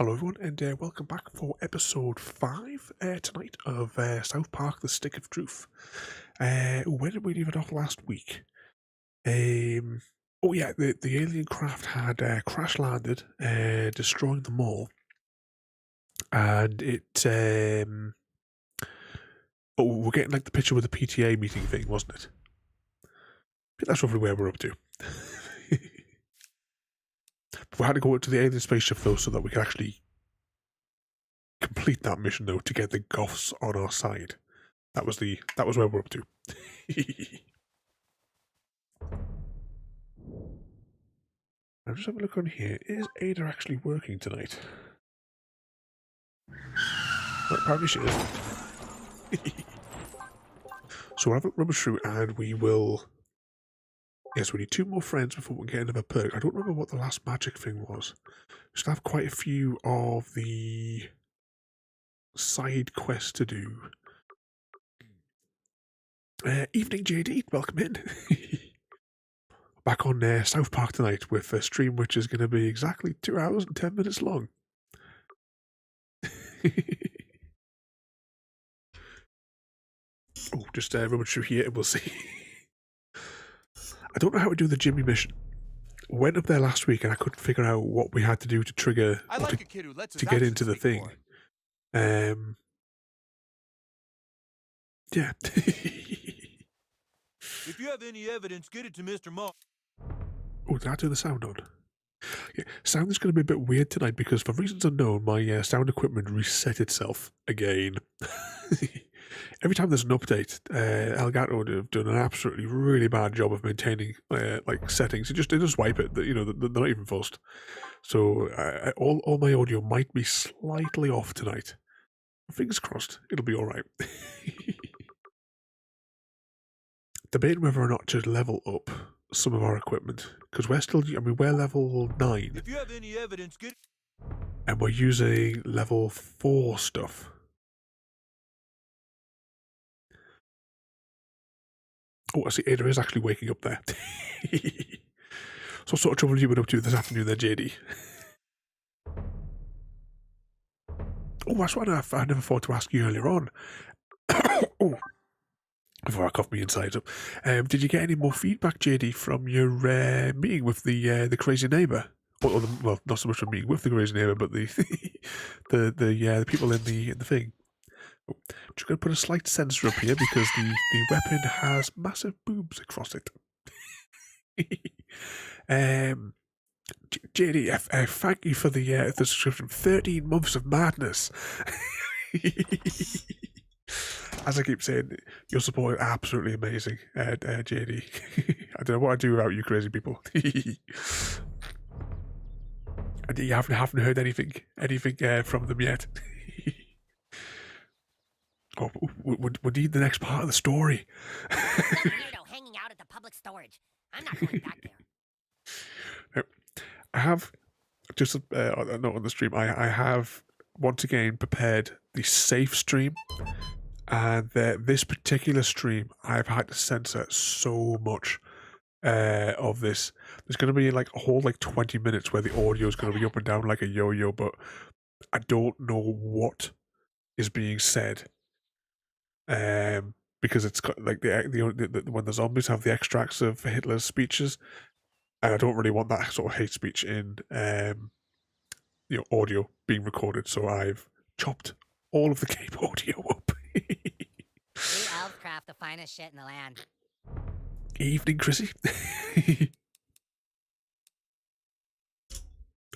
Hello everyone, and welcome back for episode 5 tonight of South Park, The Stick of Truth. Where did we leave it off last week? Oh yeah, the alien craft had crash landed, destroying them all. And it, we're getting like the picture with the PTA meeting thing, wasn't it? I think that's roughly where we're up to. We had to go to the alien spaceship though, so that we could actually complete that mission though to get the Goths on our side. That was where we're up to. I'm just having a look on here. Is Ada actually working tonight? Well, apparently she is. So we'll have a rubber through and we will... Yes, we need 2 more friends before we get another perk. I don't remember what the last magic thing was. We still have quite a few of the side quests to do. Evening, JD. Welcome in. Back on South Park tonight with a stream which is going to be exactly 2 hours and 10 minutes long. Oh, just rummage through here and we'll see. I don't know how to do the Jimmy mission. Went up there last week and I couldn't figure out what we had to do to trigger to get into the thing. Yeah. If you have any evidence, get it to Mr. Mark. Oh, did I turn the sound on? Yeah, sound is going to be a bit weird tonight because for reasons unknown, my sound equipment reset itself again. Every time there's an update, Elgato have done an absolutely really bad job of maintaining like settings. They just wipe it. They're not even fussed. So all my audio might be slightly off tonight. Fingers crossed, it'll be all right. Debating whether or not to level up some of our equipment because we're level 9. If you have any evidence, get. And we're using level 4 stuff. Oh, I see Ada is actually waking up there. So what sort of trouble have you been up to this afternoon there, JD? Oh, that's what I never thought to ask you earlier on. Oh, before I cough my insides up. Did you get any more feedback, JD, from your meeting with the crazy neighbour? Well, not so much a meeting with the crazy neighbour, but the the people in the thing. Oh, I'm just going to put a slight sensor up here because the weapon has massive boobs across it. JD, thank you for the subscription. 13 months of madness. As I keep saying, your support is absolutely amazing, JD. I don't know what I'd do without you crazy people. And you haven't heard anything from them yet. Oh, we need the next part of the story. Weirdo hanging out at the public storage. I'm not going back there. Now, I have just a note on the stream. I have once again prepared the safe stream, and this particular stream I've had to censor so much of this. There's going to be like a whole 20 minutes where the audio is going to be up and down like a yo-yo, but I don't know what is being said. Because it's got like when the zombies have the extracts of Hitler's speeches, and I don't really want that sort of hate speech in audio being recorded. So I've chopped all of the game audio up. Elfcraft, the finest shit in the land. Evening, Chrissy.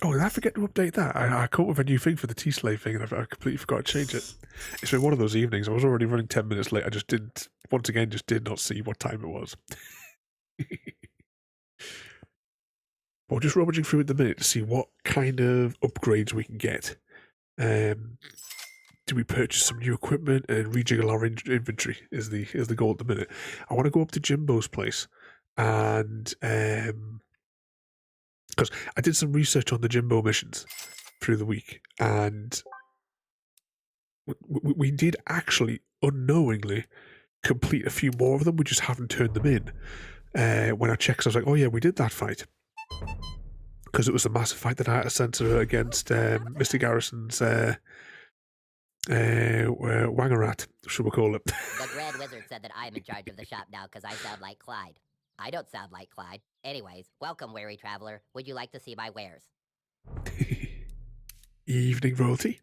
Oh, did I forget to update that? I come up with a new thing for the T-Slave thing, and I completely forgot to change it. It's been one of those evenings. I was already running 10 minutes late. I just did not see what time it was. But we're just rummaging through at the minute to see what kind of upgrades we can get. Do we purchase some new equipment and rejiggle our inventory is the goal at the minute. I want to go up to Jimbo's place and... because I did some research on the Jimbo missions through the week, and we did actually unknowingly complete a few more of them. We just haven't turned them in. When I checked, I was like, oh yeah, we did that fight. because it was a massive fight that I had to censor against Mr. Garrison's Wangerat, should we call it? The Grand Wizard said that I'm in charge of the shop now because I sound like Clyde. I don't sound like Clyde. Anyways, welcome, wary traveler. Would you like to see my wares? Evening, royalty.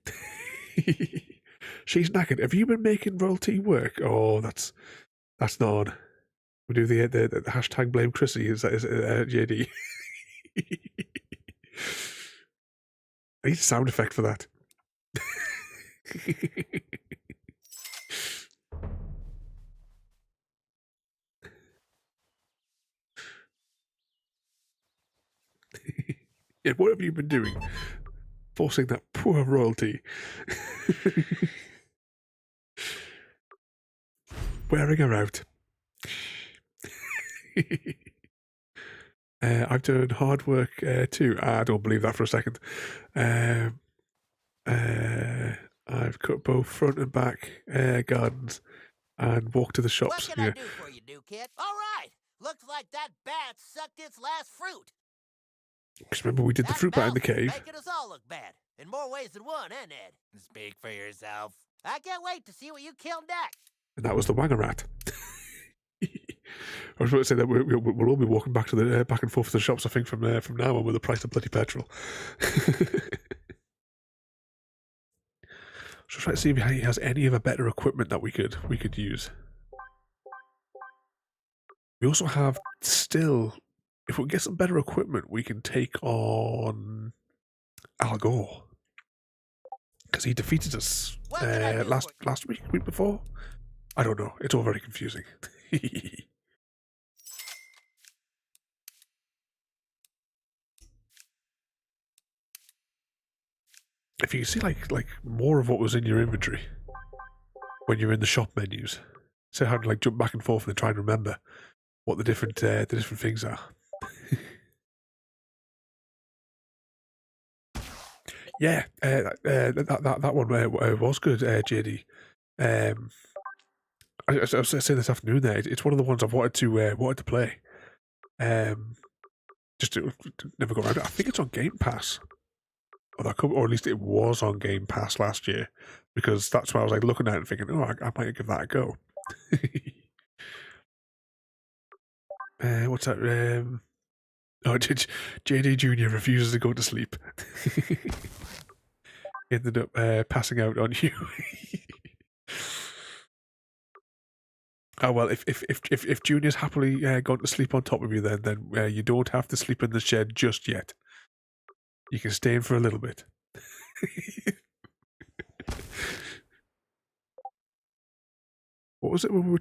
She's knackered. Have you been making royalty work? Oh, that's not on. We do the hashtag blame Chrissy. Is JD? I need a sound effect for that. Yeah, what have you been doing? Forcing that poor royalty. Wearing her out. I've done hard work too. I don't believe that for a second. I've cut both front and back gardens and walked to the What shops. can I do for you, new kid? All right. Looks like that bat sucked its last fruit. Because remember, we did the That fruit bat in the mouth is cave. making us all look bad. In more ways than one, eh, Ned? Speak for yourself. I can't wait to see what you kill next. And that was the Wangerat. I was about to say that we'll all be walking back to the back and forth to the shops. I think from now on with the price of bloody petrol. So try to see if he has any other better equipment that we could use. We also have still, if we get some better equipment, we can take on Al Gore, because he defeated us What can I do last week before. I don't know. It's all very confusing. If you can see like more of what was in your inventory when you're in the shop menus, so how to like jump back and forth and try and remember what the different things are. Yeah, that one was good, JD. I was saying this afternoon there, it's one of the ones I've wanted to play. Just to never got around it. I think it's on Game Pass. Or at least it was on Game Pass last year, because that's why I was like looking at it and thinking, oh, I might give that a go. What's that? Oh, JD Jr. refuses to go to sleep. Ended up passing out on you. Oh well, if Junior's happily gone to sleep on top of you, then you don't have to sleep in the shed just yet. You can stay in for a little bit. What was it when we were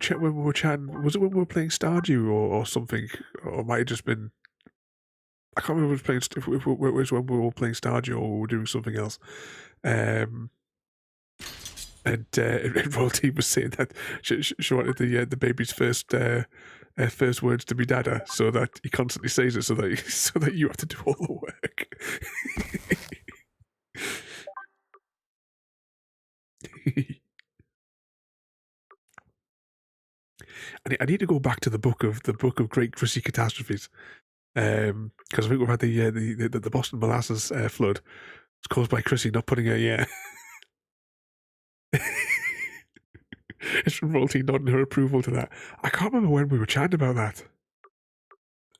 chatting? Was it when we were playing Stardew or something? Or might have just been. I can't remember if it was when we were playing Stardew or we were doing something else. And Royalty was saying that she wanted the baby's first words to be "dada," so that he constantly says it, so that you have to do all the work. I need to go back to the book of Great Chrissy Catastrophes, because I think we've had the Boston molasses flood. It's caused by Chrissy not putting a It's from Royalty nodding her approval to that. I can't remember when we were chatting about that.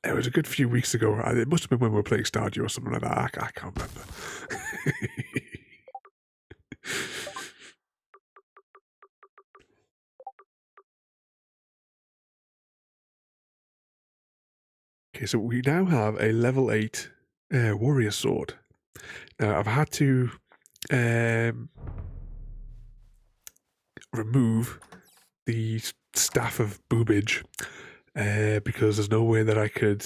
It was a good few weeks ago. It must have been when we were playing Stardew or something like that. I can't remember. Okay, so we now have a level 8 warrior sword. Now, I've had to remove the staff of boobage because there's no way that I could.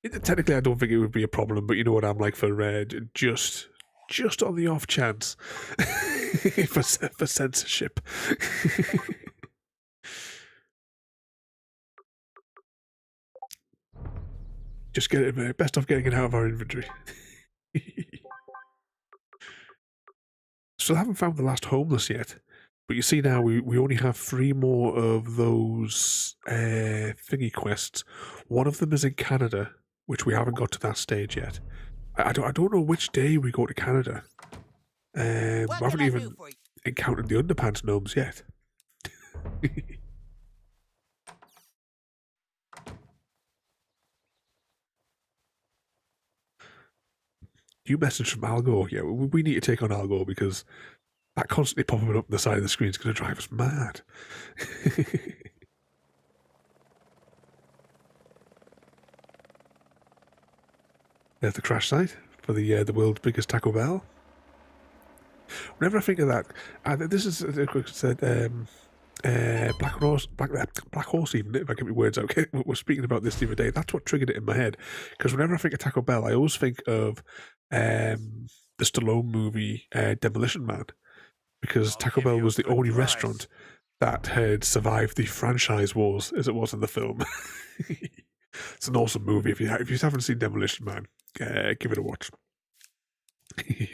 Technically, I don't think it would be a problem, but you know what I'm like for just on the off chance for censorship. Just get it. Best off getting it out of our inventory. Still haven't found the last homeless yet. But you see now, we only have 3 more of those thingy quests. One of them is in Canada, which we haven't got to that stage yet. I don't know which day we go to Canada. We What haven't can I do even for you? encountered the underpants gnomes yet. New message from Algo. Yeah, we need to take on Algo because that constantly popping up on the side of the screen is going to drive us mad. There's the crash site for the world's biggest Taco Bell. Whenever I think of that, this is Black Horse. Even if I get my words out, okay, we're speaking about this the other day. That's what triggered it in my head. Because whenever I think of Taco Bell, I always think of the Stallone movie Demolition Man. Because Taco Bell was the only restaurant that had survived the franchise wars as it was in the film. It's an awesome movie. If you haven't seen Demolition Man, give it a watch.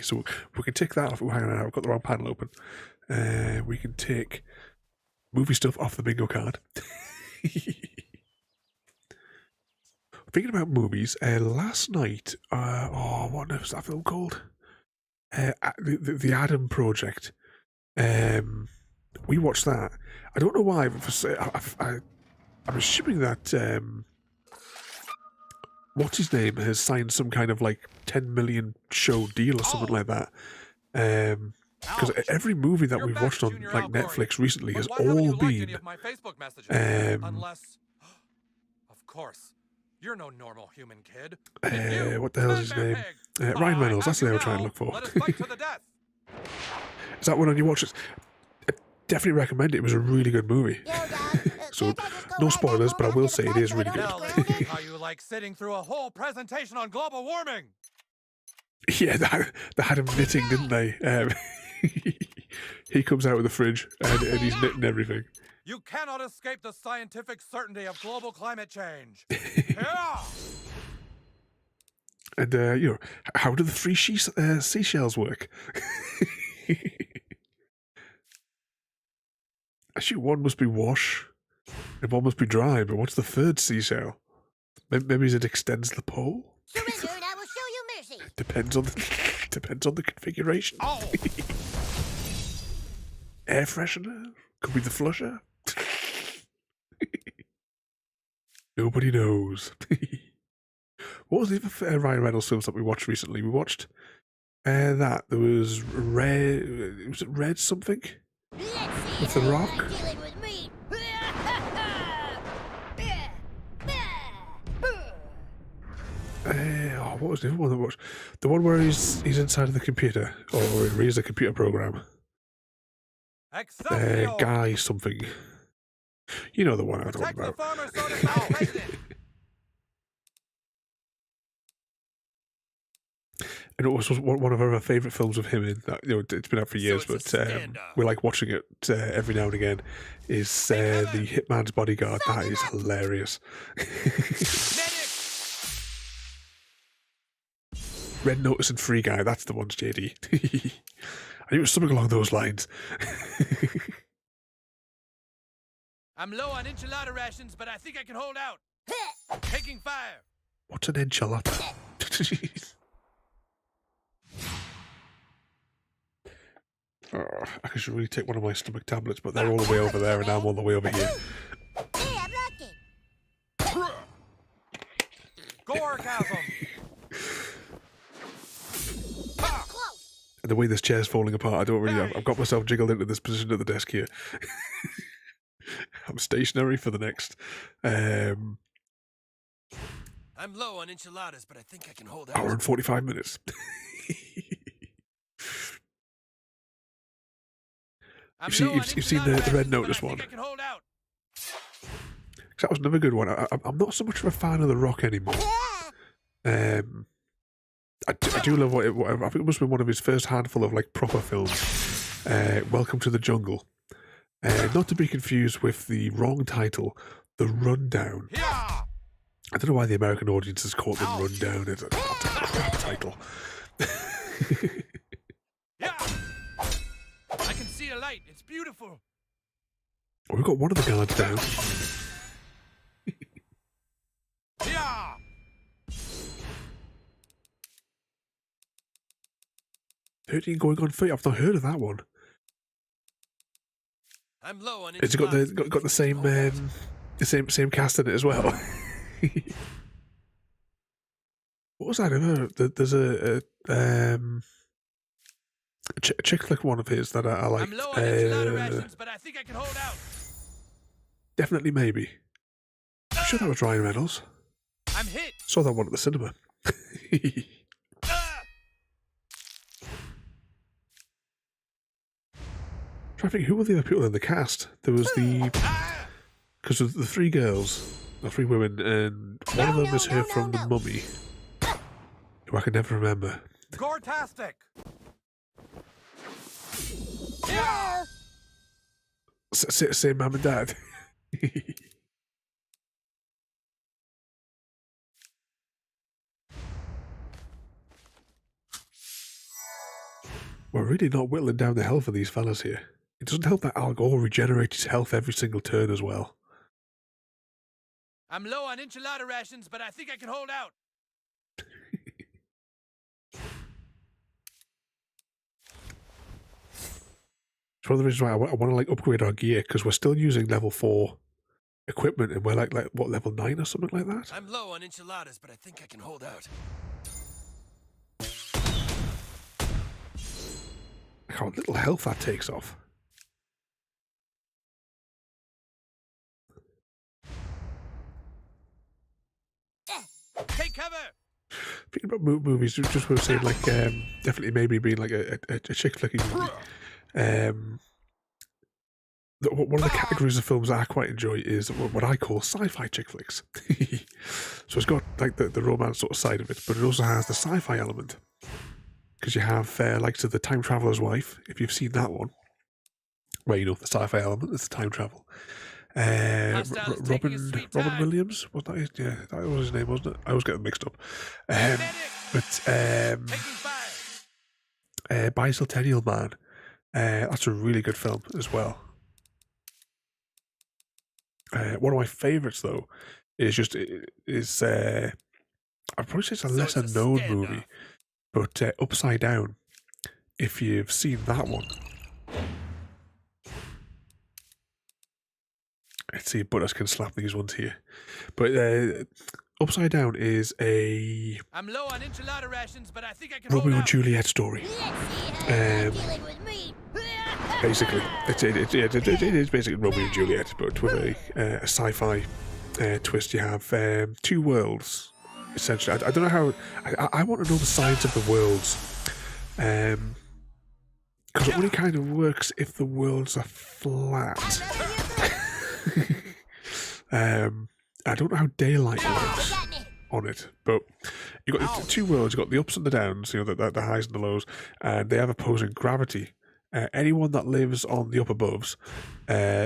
So we can tick that off. Oh, hang on, I've got the wrong panel open. We can take movie stuff off the bingo card. Thinking about movies, last night, what was that film called? The Adam Project. We watched that. I don't know why, but I'm assuming that what's his name has signed some kind of like 10 million show deal or something like that. Because every movie that we've watched on like Netflix recently has all been unless, of course, you're no normal human kid. what the hell is his name? Ryan Reynolds. That's the name I was trying to look for. Let us fight to the death. Is that one on your watch list? I definitely recommend it. It was a really good movie. So no spoilers, but I will say it is really good. How you like sitting through a whole presentation on global warming? Yeah, they had him knitting, didn't they? He comes out of the fridge and he's knitting everything. You cannot escape the scientific certainty of global climate change. Yeah! And, how do the three seashells work? Actually, one must be wash and one must be dry, but what's the third seashell? Maybe it extends the pole? Surrender and I will show you mercy. Depends on the configuration. Oh. Air freshener? Could be the flusher? Nobody knows. What was the other Ryan Reynolds films that we watched recently? We watched that. There was Red... Was it Red something? With The Rock? What was the other one that we watched? The one where he's inside of the computer. Or he reads a computer program. Guy something. You know the one I'm talking about. And it was one of our favourite films of him in that, it's been out for years, but we like watching it every now and again, is The Hitman's Bodyguard. That is hilarious. Red Notice and Free Guy, that's the ones, JD. I knew it was something along those lines. I'm low on enchilada rations, but I think I can hold out. Taking fire. What's an enchilada? Jeez. I should really take one of my stomach tablets, but they're all the way over there and I'm all the way over here. Hey, I blocked it. Gorgasm. And the way this chair's falling apart, I don't really... I've got myself jiggled into this position at the desk here. I'm stationary for the next... I'm low on enchiladas, but I think I can hold out. hour and 45 minutes. You've seen the Red Notice one. That was another good one. I'm not so much of a fan of The Rock anymore. I do love what I think it must have been one of his first handful of like proper films. Welcome to the Jungle. Not to be confused with the wrong title, The Rundown. I don't know why the American audience has called The Rundown. It's a crap title. I can see a light. It's beautiful. We've got one of the guards down. 13 going on 30. I've not heard of that one. I'm low on It's got the same same cast in it as well. What was that? There's a chick flick one of his that I like. I'm low on enchilada rations, but I think I can hold out. Definitely maybe. I'm sure that was Ryan Reynolds. I'm hit. Saw that one at the cinema. Trying to think who were the other people in the cast. There was because of the three girls, the three women, and one of them is her from The Mummy, who I can never remember. Gortastic! Same mum and dad. We're really not whittling down the health of these fellas here. It doesn't help that Al Gore regenerates his health every single turn as well. I'm low on enchilada rations, but I think I can hold out. It's one of the reasons why I want to like upgrade our gear, because we're still using level 4 equipment and we're like what, level 9 or something like that? I'm low on enchiladas, but I think I can hold out. Look how little health that takes off. Take cover! Thinking about movies, just we were saying like definitely maybe being like a chick flicking movie. One of the categories of films that I quite enjoy is what I call sci-fi chick flicks. So it's got like the romance sort of side of it, but it also has the sci-fi element. Because you have likes of The Time Traveler's Wife, if you've seen that one, where you know the sci-fi element is the time travel. Robin Williams, was that his? Yeah, that was his name, wasn't it? I always get them mixed up. Bicentennial Man, that's a really good film as well. One of my favourites though is I'd probably say it's a lesser known movie, but Upside Down. If you've seen that one. Let's see if Butters can slap these ones here. But Upside Down is I'm low on enchilada rations, but I think I can Romeo hold and out. Juliet story. Basically, it is basically Romeo and Juliet, but with a sci-fi twist. You have two worlds, essentially. I don't know how. I want to know the sides of the worlds. Because it only kind of works if the worlds are flat. I don't know how daylight works on it, but you've got two worlds. You've got the ups and the downs, you know, the highs and the lows, and they have opposing gravity. Anyone that lives on the up aboves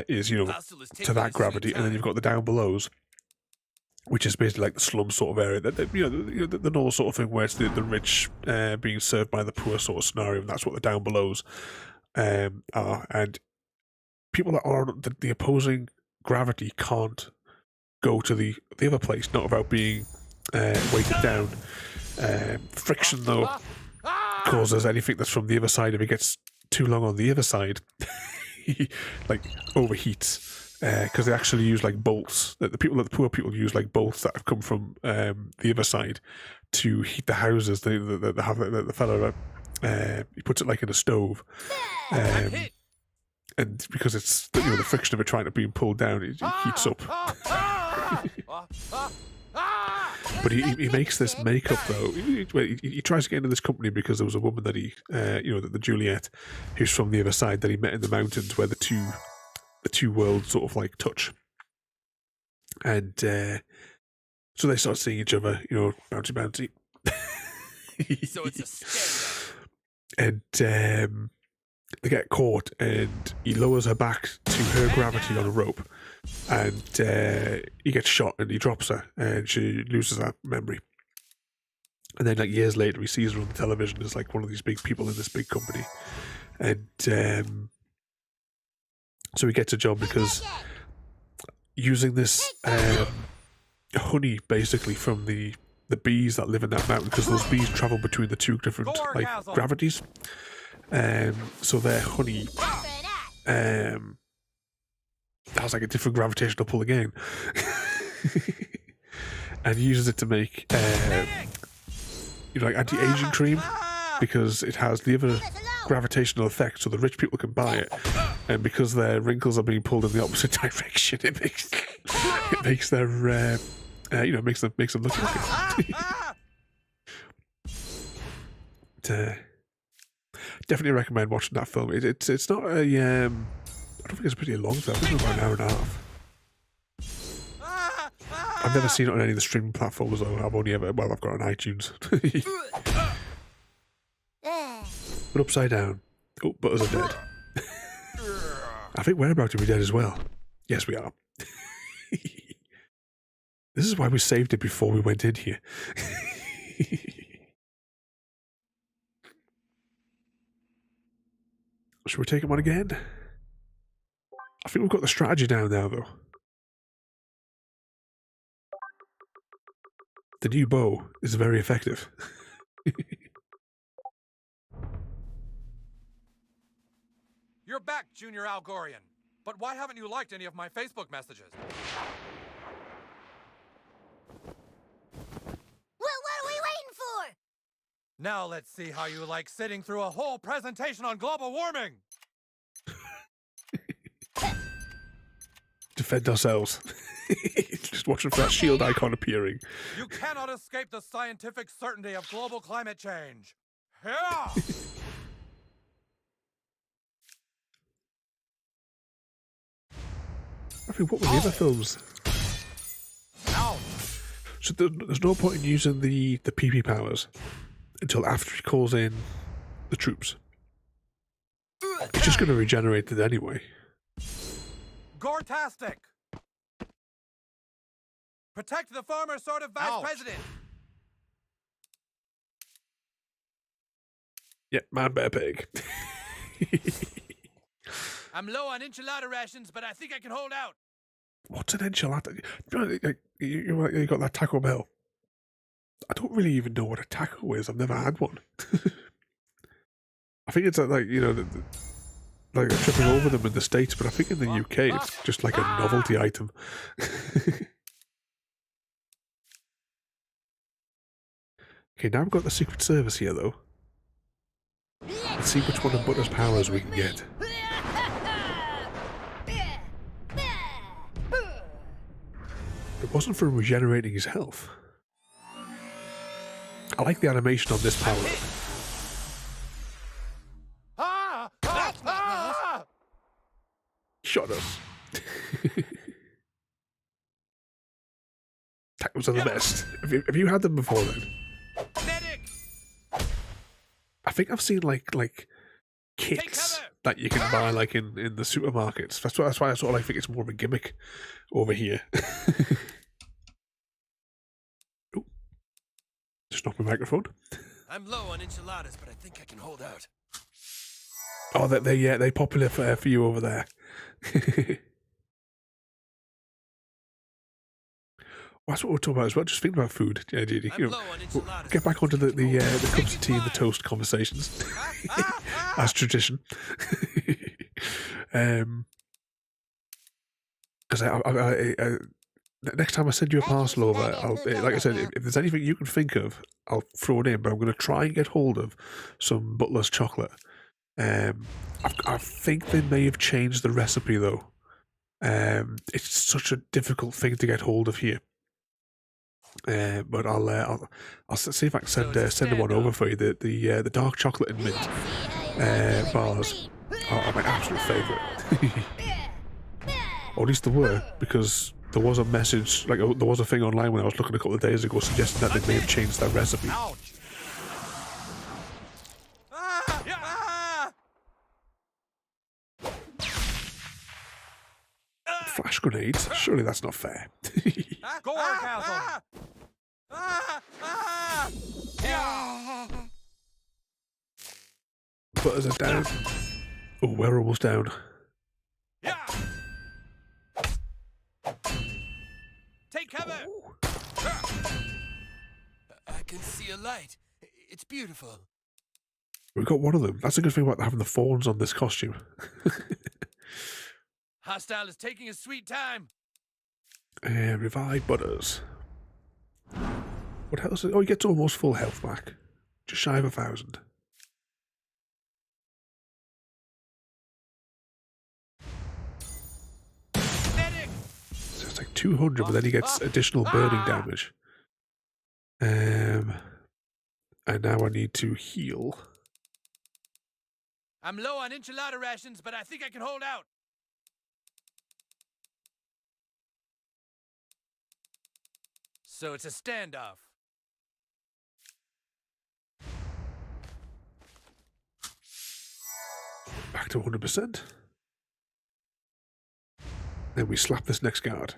is, you know, to that gravity, and then you've got the down belows, which is basically like the slum sort of area. The normal sort of thing where it's the rich being served by the poor sort of scenario, and that's what the down belows are. And people that are on the opposing gravity can't go to the other place, not without being weighted down. Friction, though, causes anything that's from the other side, if it gets too long on the other side, like overheats, because they actually use like bolts. The poor people use like bolts that have come from the other side to heat the houses. The fella he puts it like in a stove. And because it's the friction of it trying to be pulled down, it heats up. But he makes this makeup though. He tries to get into this company because there was a woman that the Juliet, who's from the other side, that he met in the mountains where the two worlds sort of like touch. And so they start seeing each other, bouncy. So it's a scandal. And they get caught, and he lowers her back to her gravity on a rope, and he gets shot, and he drops her, and she loses her memory. And then, like years later, he sees her on the television as like one of these big people in this big company, and so he gets a job because using this honey, basically from the bees that live in that mountain, because those bees travel between the two different like gravities. So their honey has like a different gravitational pull again. And uses it to make like anti-aging cream, because it has the other gravitational effect, so the rich people can buy it, and because their wrinkles are being pulled in the opposite direction, it makes their makes them look like it. Definitely recommend watching that film. It's not a I don't think it's a pretty long film. I think it's about an hour and a half. I've never seen it on any of the streaming platforms though. I've only ever, well, I've got it on iTunes. But upside down. Oh, Butters are dead. I think we're about to be dead as well. Yes, we are. This is why we saved it before we went in here. Should we take him on again? I think we've got the strategy down now, though. The new bow is very effective. You're back, Junior Algorian. But why haven't you liked any of my Facebook messages? Well, what are we waiting for? Now let's see how you like sitting through a whole presentation on global warming. Defend ourselves. Just watching for that shield icon appearing. You cannot escape the scientific certainty of global climate change. Yeah! I mean, what were the other films? Ouch! So there's no point in using the PP powers until after he calls in the troops. It's just going to regenerate it anyway. Gortastic! Protect the former sort of vice president! Yeah, man bear pig. I'm low on enchilada rations, but I think I can hold out. What's an enchilada? You got that Taco Bell. I don't really even know what a taco is. I've never had one. I think it's like, like tripping over them in the States, but I think in the UK it's just like a novelty item. Okay, now we've got the Secret Service here, though. Let's see which one of Butter's powers we can get. It wasn't for regenerating his health. I like the animation on this power. Shot us. Tacos are the best. Have you had them before then? Medic! I think I've seen like kits that you can buy like in the supermarkets. That's why I sort of like think it's more of a gimmick over here. Ooh. Just knocked my microphone. I'm low on enchiladas, but I think I can hold out. Oh, they're popular for you over there. Well, that's what we're talking about as well. Just thinking about food. Yeah, we'll get back onto the cups of tea and the toast conversations, as tradition. Because next time I send you a parcel over, like I said, if there's anything you can think of, I'll throw it in. But I'm going to try and get hold of some Butler's chocolate. I think they may have changed the recipe though. It's such a difficult thing to get hold of here. But I'll see if I can send one over for you. The dark chocolate and mint bars are my absolute favourite. Or at least they were, because there was a message, like there was a thing online when I was looking a couple of days ago suggesting that they may have changed their recipe. Flash grenades? Surely that's not fair. Go orgasm! Butters are down. Oh, we're almost down. Take cover! I can see a light. It's beautiful. We got one of them. That's a good thing about having the fawns on this costume. Hostile is taking his sweet time. Revive Butters. What else? Oh, he gets almost full health back. Just shy of 1,000. Medic! So it's like 200, but then he gets additional burning damage. And now I need to heal. I'm low on enchilada rations, but I think I can hold out. So it's a standoff. Back to 100%. Then we slap this next guard.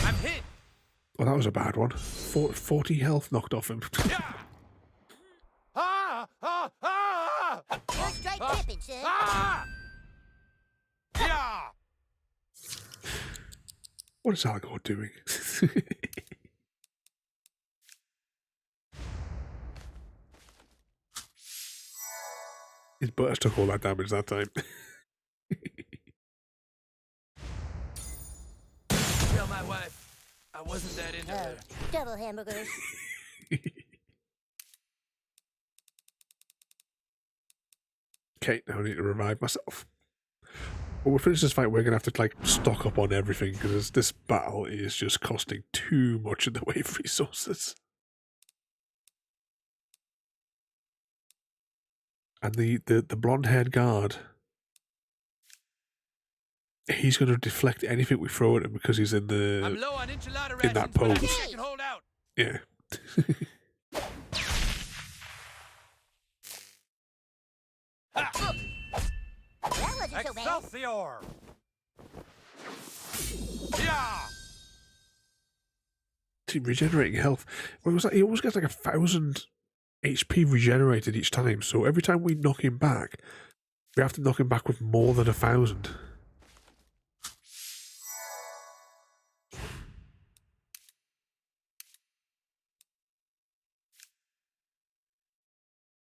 I'm hit. Well, that was a bad one. 40 health knocked off him. Yeah. Ah! Ah! Ah! You're straight tripping, son. Ah! Yeah! What is Algor doing? His Butters took all that damage that time. Tell my wife I wasn't that into her. Double hamburgers. Okay, now I need to revive myself. When we finish this fight, we're going to have to like stock up on everything because this battle is just costing too much in the way of resources. And the blonde-haired guard, he's going to deflect anything we throw at him because he's in the I'm low on enchilada in that rations, but I pose. think I can hold out. Yeah. That wasn't so bad. Excelsior! Yeah! See, regenerating health. What was that? He always gets like 1,000 HP regenerated each time. So every time we knock him back, we have to knock him back with more than 1,000.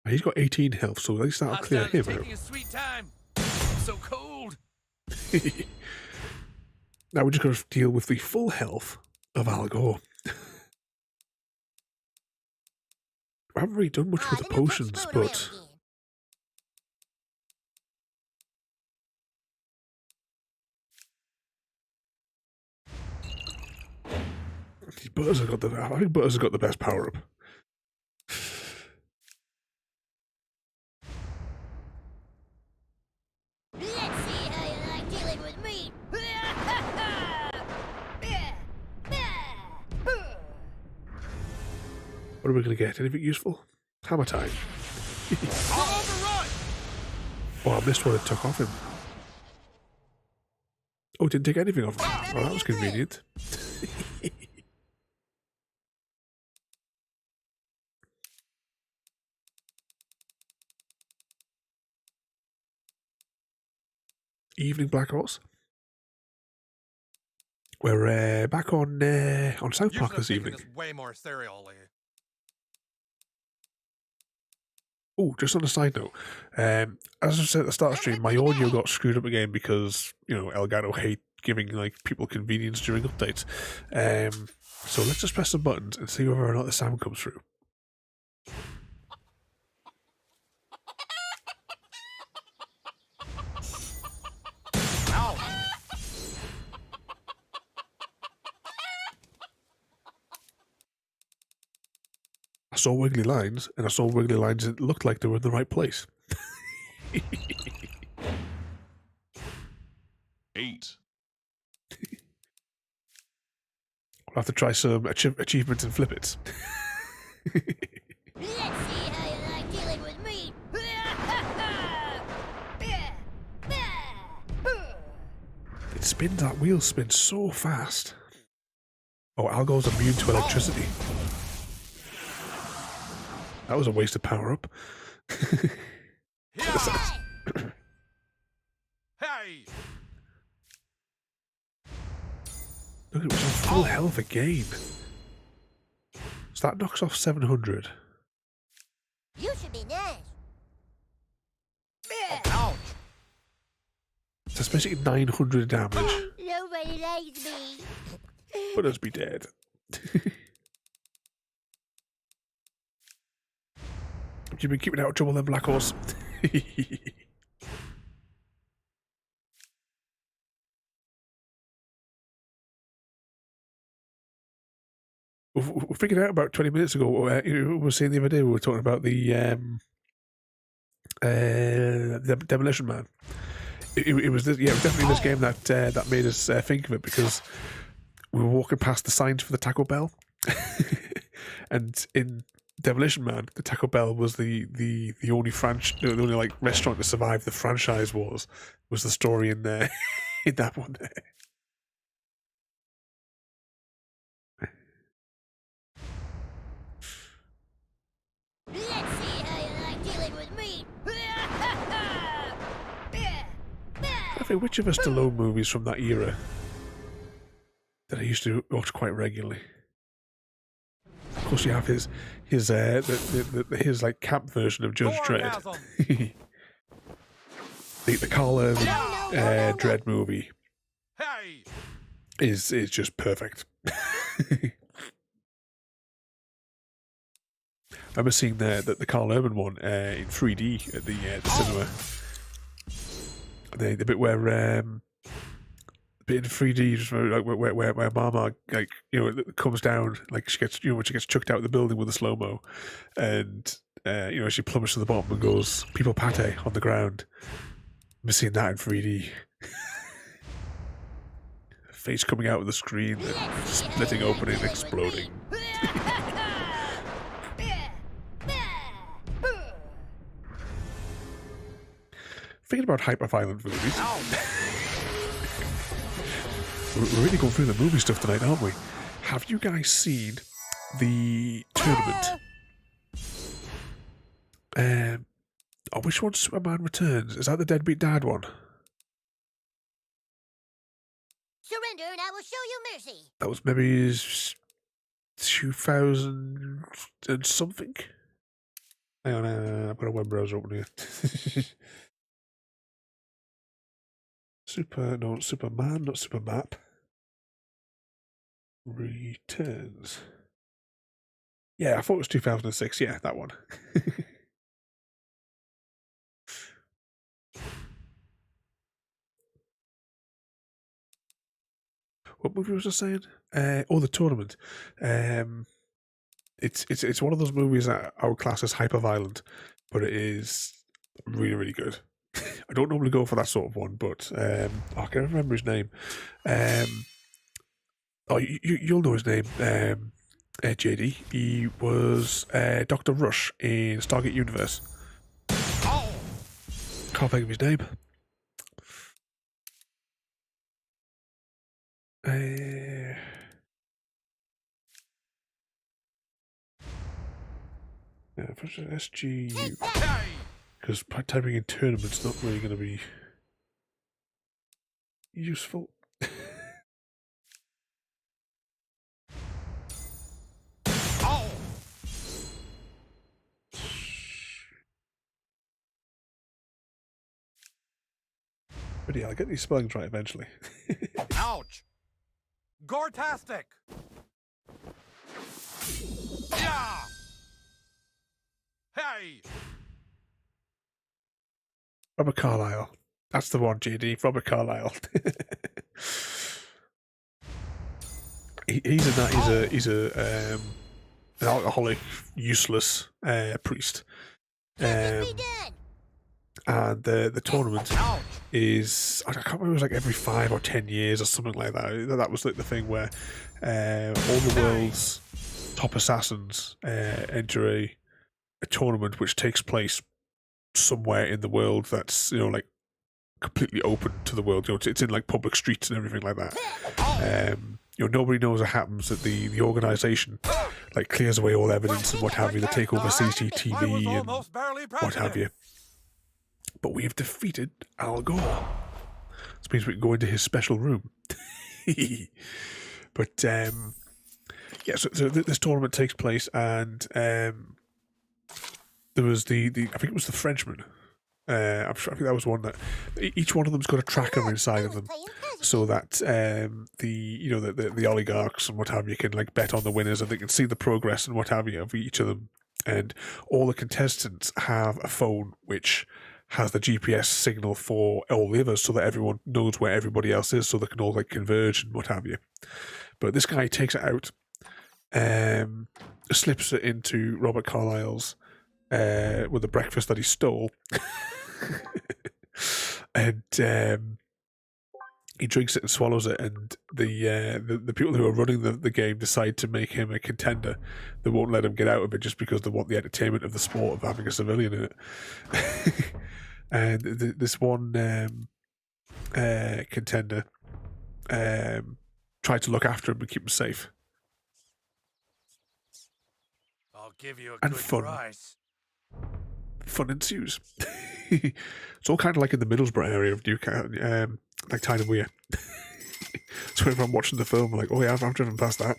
He's got 18 health, so at least that'll clear Hostile is him out. taking his sweet time. So cold. Now we're just going to deal with the full health of Algor. I haven't really done much with the then you'll catch potions, screwed around but Butters have got I think Butters has got the best power up. Let's see how you like dealing with me. What are we going to get? Anything useful? Hammer time. I'll overrun. Oh, I missed what it took off him. Oh, it didn't take anything off him. Oh, that was convenient. Evening Black Horse. We're back on South Park this evening. Way more serially. Oh, just on a side note, as I said at the start of the stream, my audio got screwed up again because, you know, Elgato hate giving like people convenience during updates. So let's just press some buttons and see whether or not the sound comes through. I saw wiggly lines, and I saw wiggly lines that looked like they were in the right place. 8. We'll have to try some achievements and flip it. Let's see how you like dealing with me. It spins, that wheel spins so fast. Oh, Algor's immune to electricity. That was a waste of power up. Hey! Look, it was on full health again. So that knocks off 700. You should be nice. Ouch! It's basically 900 damage. Nobody likes me. But us be dead. You've been keeping out of trouble then, Black Horse. We figured out about 20 minutes ago. We were saying the other day, we were talking about the Demolition Man. It was this, yeah, it was definitely this game that that made us think of it, because we were walking past the signs for the Taco Bell, and in Demolition Man, the Taco Bell was the only the only like restaurant to survive the franchise wars. Was the story in there in that one there. Let's see how you like dealing with me. I think which of us Stallone movies from that era that I used to watch quite regularly. Of course, you have his like camp version of Judge Dredd. the Carl Urban Dredd movie Hey! is just perfect. I remember seeing the Carl Urban one in 3D at the cinema. The bit where the bit in 3D, just like where Mama, like, you know, comes down, like she gets, you know, when she gets chucked out of the building with a slow mo, and you know, she plummets to the bottom and goes "people pate" on the ground. I'm seeing that in 3D. Face coming out of the screen, and splitting open and exploding. Thinking about hyper-violent movies. We're really going through the movie stuff tonight, aren't we? Have you guys seen the tournament? Which one's Superman Returns? Is that the Deadbeat Dad one? Surrender and I will show you mercy. That was maybe 2000 and something? Hang on, I've got a web browser open here. Superman, not Supermap. Returns. Yeah, I thought it was 2006. Yeah, that one. What movie was I saying? The tournament. It's one of those movies that I would class as hyper violent, but it is really, really good. I don't normally go for that sort of one, but I can't remember his name. You'll know his name, JD. He was Dr. Rush in Stargate Universe. Can't think of his name. SGU. Because typing in tournament's not really going to be useful. But yeah, I'll get these spellings right eventually. Ouch! Gortastic! Yeah! Hey! Robert Carlyle. That's the one, JD. Robert Carlyle. He's in that. He's an alcoholic, useless priest. And the tournament is, I can't remember, it was like every 5 or 10 years or something like that. That was like the thing where all the world's top assassins enter a tournament which takes place somewhere in the world that's, you know, like completely open to the world. You know, it's in like public streets and everything like that. You know, nobody knows what happens. That the organisation like clears away all evidence and what have you. They take over CCTV and what have you. But we've defeated Al Gore. This means we can go into his special room. But yeah, so this tournament takes place, and there was the I think it was the Frenchman, I'm sure, I think that was one that each one of them's got a tracker inside of them, so that the oligarchs and what have you can like bet on the winners, and they can see the progress and what have you of each of them. And all the contestants have a phone which has the GPS signal for all the others, so that everyone knows where everybody else is, so they can all like converge and what have you. But this guy takes it out, slips it into Robert Carlyle's with the breakfast that he stole, and he drinks it and swallows it. And the people who are running the game decide to make him a contender. They won't let him get out of it just because they want the entertainment of the sport of having a civilian in it. And this one contender tried to look after him and keep him safe. I'll give you a And good fun. price. Fun ensues. It's all kind of like in the Middlesbrough area of Newcastle, like Tyne and Weir. So whenever I'm watching the film, I'm like, oh yeah, I've driven past that.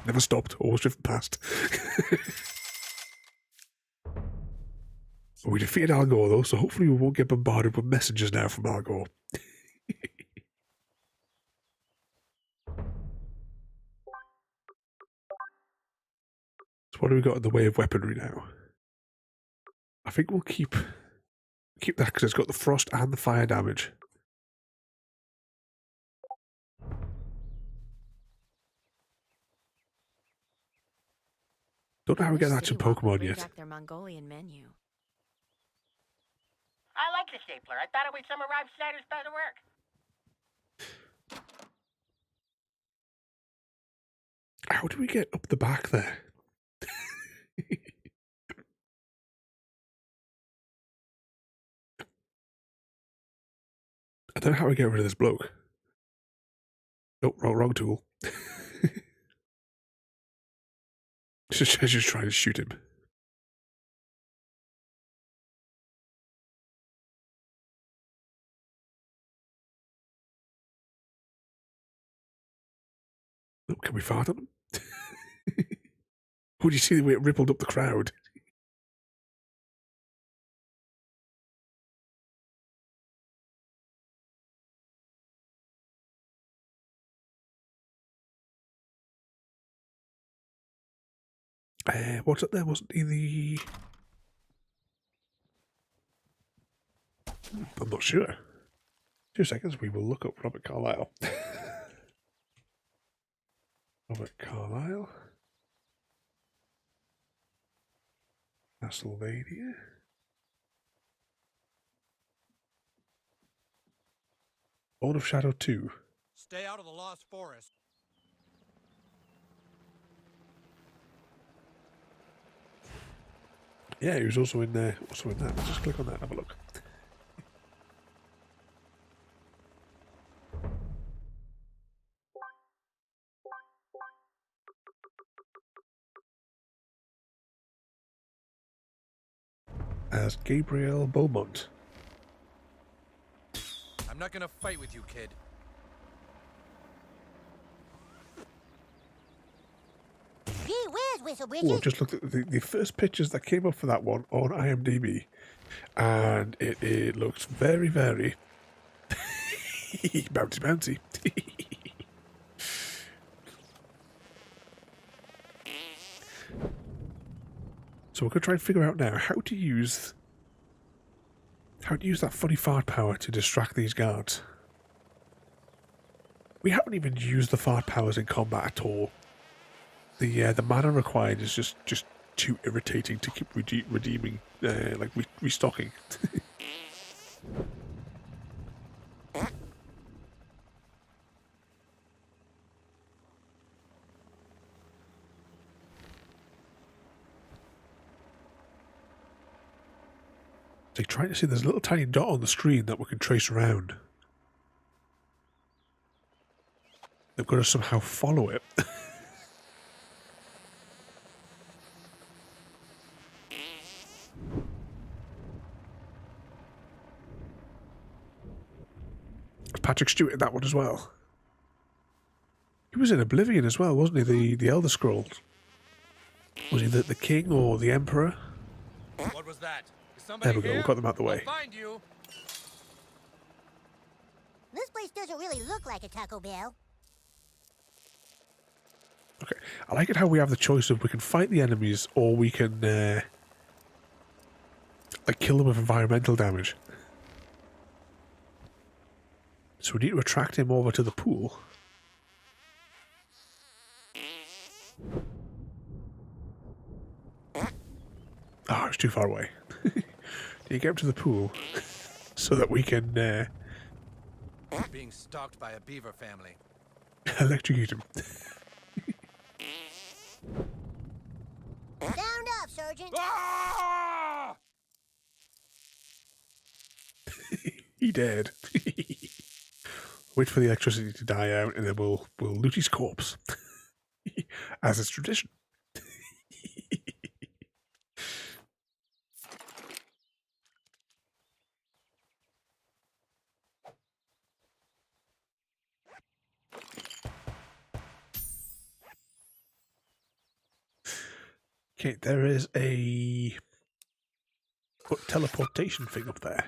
Never stopped, always driven past. We defeated Al Gore though, so hopefully we won't get bombarded with messages now from Al Gore. So what do we got in the way of weaponry now? I think we'll keep that because it's got the frost and the fire damage. Don't know how we get that in Pokemon yet. Their Mongolian menu. I like the stapler. I thought it was some of Rob Schneider's better work. How do we get up the back there? I don't know how we get rid of this bloke. Oh, wrong tool. Just trying to shoot him. Oh, can we fart on him? Oh, do you see the way it rippled up the crowd? What's up there? Wasn't he the... I'm not sure. 2 seconds, we will look up Robert Carlyle. Robert Carlyle. Castlevania. Lord of Shadow 2. Stay out of the Lost Forest. Yeah, he was also in there. Also in that. Let's just click on that and have a look. As Gabriel Beaumont. I'm not gonna fight with you, kid. Gee whiz, Whistle Oh, Bridges. I've just looked at the first pictures that came up for that one on IMDb, and it looks very, very bouncy. So we're going to try and figure out now how to use that funny fart power to distract these guards. We haven't even used the fart powers in combat at all. The mana required is just too irritating to keep redeeming, restocking. Like trying to see there's a little tiny dot on the screen that we can trace around. They've got to somehow follow it. Patrick Stewart in that one as well. He was in Oblivion as well, wasn't he? The Elder Scrolls. Was he the king or the emperor? What was that? Is There somebody we go. here? We got them out the I'll way. find you. This place doesn't really look like a Taco Bell. Okay. I like it how we have the choice of we can fight the enemies or we can like kill them with environmental damage. So we need to attract him over to the pool. Oh, it's too far away. You get him to the pool so that we can Being stalked by a beaver family. electrocute him. Sound off, Sergeant. Ah! He dead. Wait for the electricity to die out and then we'll loot his corpse. As is tradition. Okay, there is a teleportation thing up there.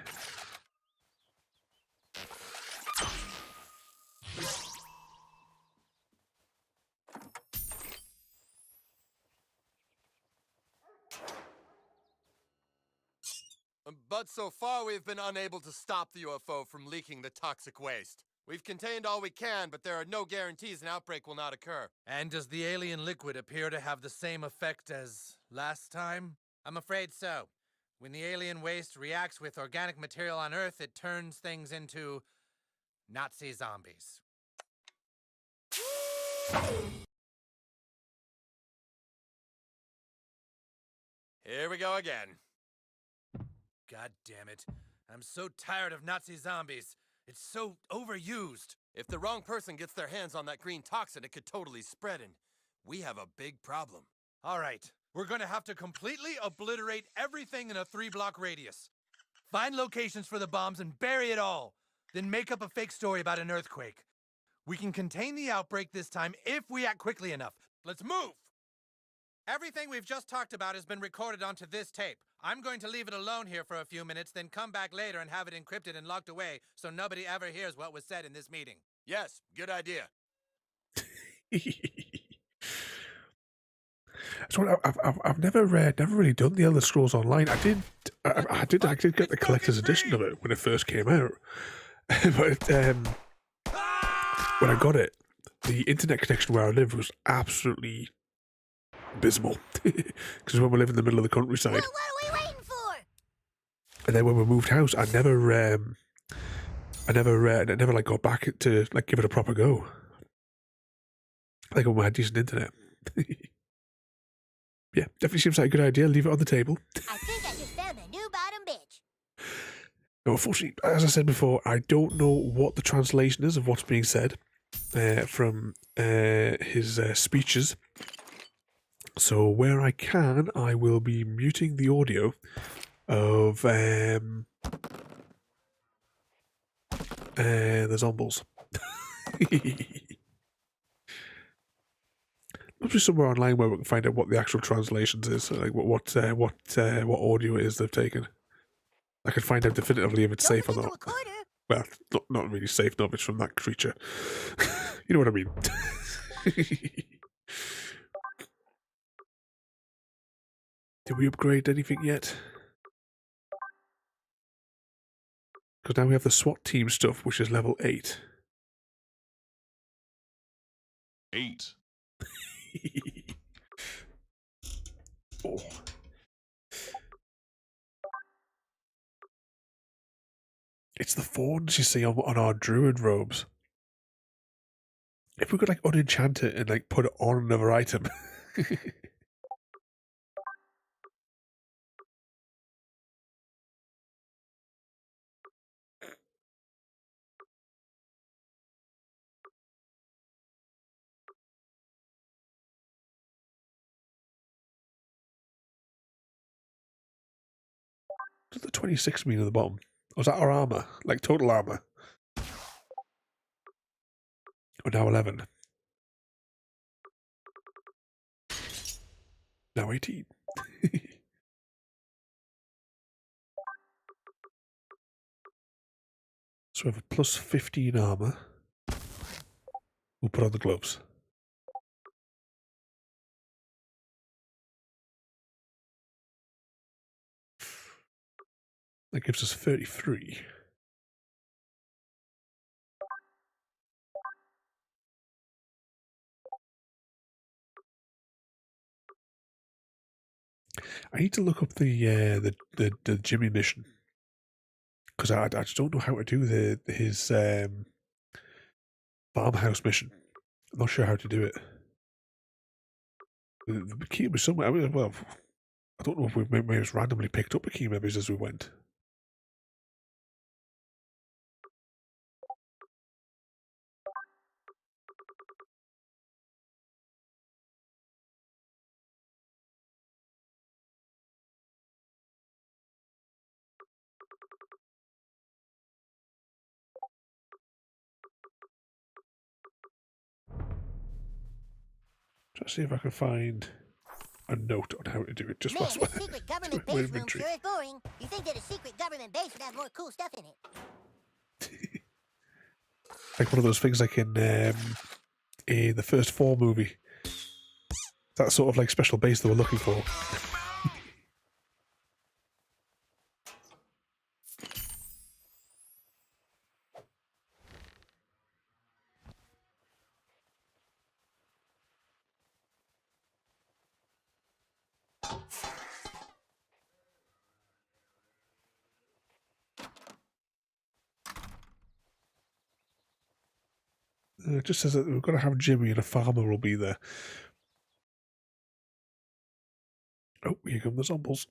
But so far, we've been unable to stop the UFO from leaking the toxic waste. We've contained all we can, but there are no guarantees an outbreak will not occur. And does the alien liquid appear to have the same effect as last time? I'm afraid so. When the alien waste reacts with organic material on Earth, it turns things into Nazi zombies. Here we go again. God damn it. I'm so tired of Nazi zombies. It's so overused. If the wrong person gets their hands on that green toxin, it could totally spread, and we have a big problem. All right, we're gonna have to completely obliterate everything in a 3-block radius. Find locations for the bombs and bury it all. Then make up a fake story about an earthquake. We can contain the outbreak this time if we act quickly enough. Let's move! Everything we've just talked about has been recorded onto this tape. I'm going to leave it alone here for a few minutes, then come back later and have it encrypted and locked away so nobody ever hears what was said in this meeting. Yes, good idea. So I've never really done the Elder Scrolls Online. I did get the collector's edition of it when it first came out, but when I got it, the internet connection where I live was absolutely abysmal because when we live in the middle of the countryside. Well, what are we waiting for? And then when we moved house, I never like got back to like give it a proper go. Like when we had decent internet. Yeah, definitely seems like a good idea. Leave it on the table. I think I just found a new bottom bitch. No, unfortunately, as I said before, I don't know what the translation is of what's being said from his speeches. So where I can, I will be muting the audio of the zombies. Must be somewhere online where we can find out what the actual translations is, like what audio it is they've taken. I can find out definitively if it's Don't safe or forget not. the recorder. Well, not really safe enough. It's from that creature. You know what I mean. Did we upgrade anything yet? Because now we have the SWAT team stuff, which is level 8. 8. Oh. It's the thorns you see on our druid robes. If we could like unenchant it and like put it on another item. What does the 26 mean at the bottom? Or is that our armor? Like total armor? We're now 11. Now 18. So we have a plus 15 armor. We'll put on the gloves. That gives us 33. I need to look up the Jimmy mission, because I just don't know how to do his farmhouse mission. I'm not sure how to do it. The key was somewhere. Well, I don't know if we maybe just randomly picked up the key members as we went. Try to see if I can find a note on how to do it. Just Man, whilst this we're secret government doing base room inventory. sure is boring. You think that a secret government base would have more cool stuff in it? Like one of those things like in the first 4 movie. That sort of like special base they were looking for. It just says that we've got to have Jimmy and a farmer will be there. Oh, here come the zombies.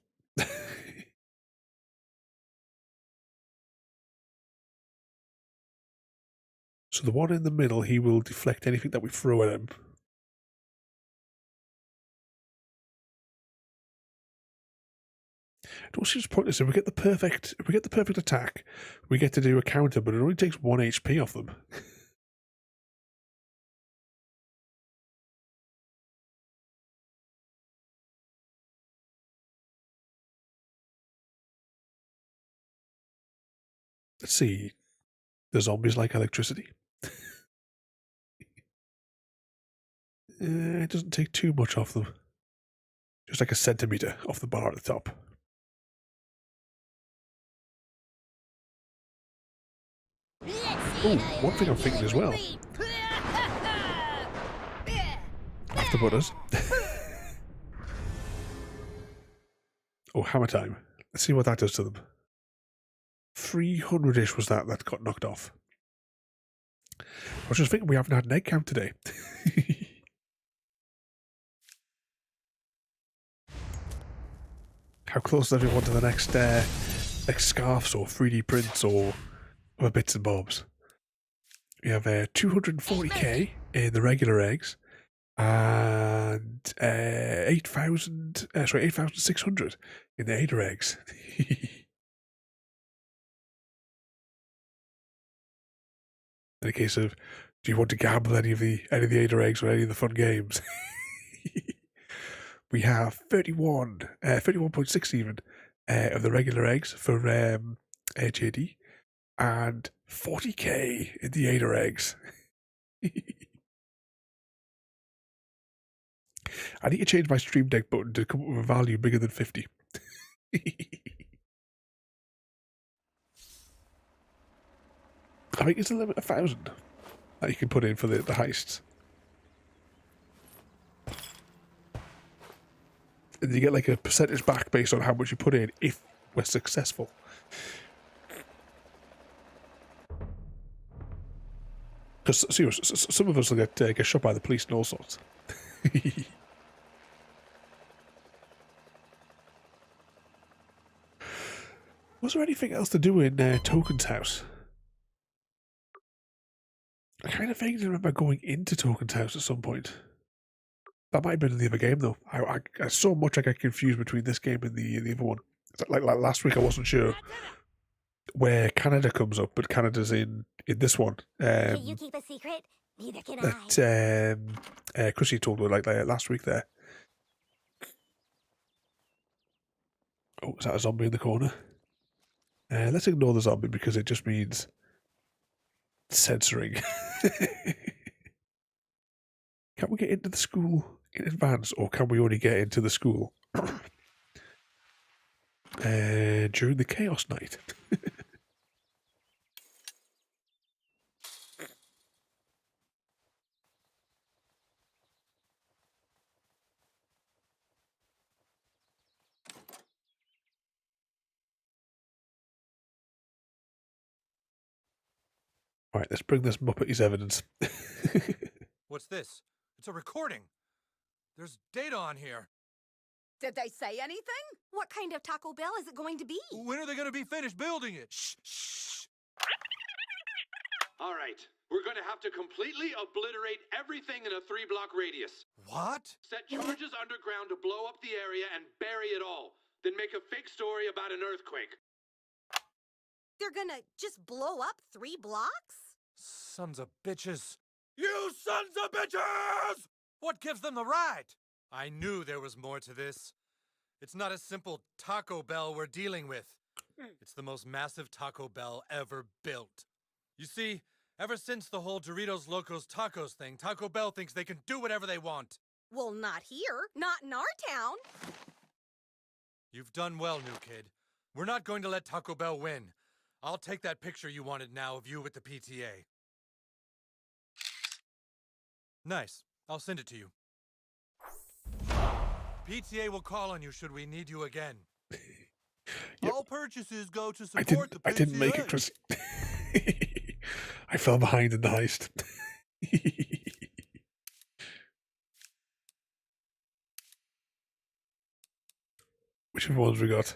So the one in the middle, he will deflect anything that we throw at him. It also seems pointless. If we get the perfect attack, we get to do a counter, but it only takes 1 HP off them. Let's see. The zombies like electricity. It doesn't take too much off them. Just like a centimetre off the bar at the top. Oh, one thing I'm thinking as well. Afterbutters. Oh, hammer time. Let's see what that does to them. 300-ish was that got knocked off. I was just thinking we haven't had an egg count today. How close is everyone to the next scarves or 3D prints or other bits and bobs? We have 240k in the regular eggs and 8,600 in the Ada eggs. In a case of, do you want to gamble any of the Ada eggs or any of the fun games? We have 31.6 even of the regular eggs for JD, and 40k in the Ada eggs. I need to change my Stream Deck button to come up with a value bigger than 50. I think it's a limit of 1,000 that you can put in for the heists. And you get like a percentage back based on how much you put in if we're successful. Because some of us will get shot by the police and all sorts. Was there anything else to do in Token's house? I kind of vaguely remember going into Token's house at some point. That might have been in the other game, though. I so much I get confused between this game and the other one. Like last week, I wasn't sure where Canada comes up, but Canada's in this one. Can you keep a secret? Neither can I. That Chrissy told me like last week there. Oh, is that a zombie in the corner? Let's ignore the zombie because it just means censoring. Can we get into the school in advance, or can we only get into the school during the chaos night? Right, let's bring this Muppet as evidence. What's this? It's a recording. There's data on here. Did they say anything? What kind of Taco Bell is it going to be? When are they going to be finished building it? Shh, shh. All right, we're going to have to completely obliterate everything in a 3-block radius. What? Set charges underground to blow up the area and bury it all. Then make a fake story about an earthquake. They're gonna just blow up 3 blocks? Sons of bitches. You sons of bitches! What gives them the right? I knew there was more to this. It's not a simple Taco Bell we're dealing with. It's the most massive Taco Bell ever built. You see, ever since the whole Doritos Locos Tacos thing, Taco Bell thinks they can do whatever they want. Well, not here. Not in our town. You've done well, new kid. We're not going to let Taco Bell win. I'll take that picture you wanted now of you with the PTA. Nice. I'll send it to you. PTA will call on you should we need you again. Yep. All purchases go to support the PTA. I didn't make it, Chris. I fell behind in the heist. Whichever ones we got.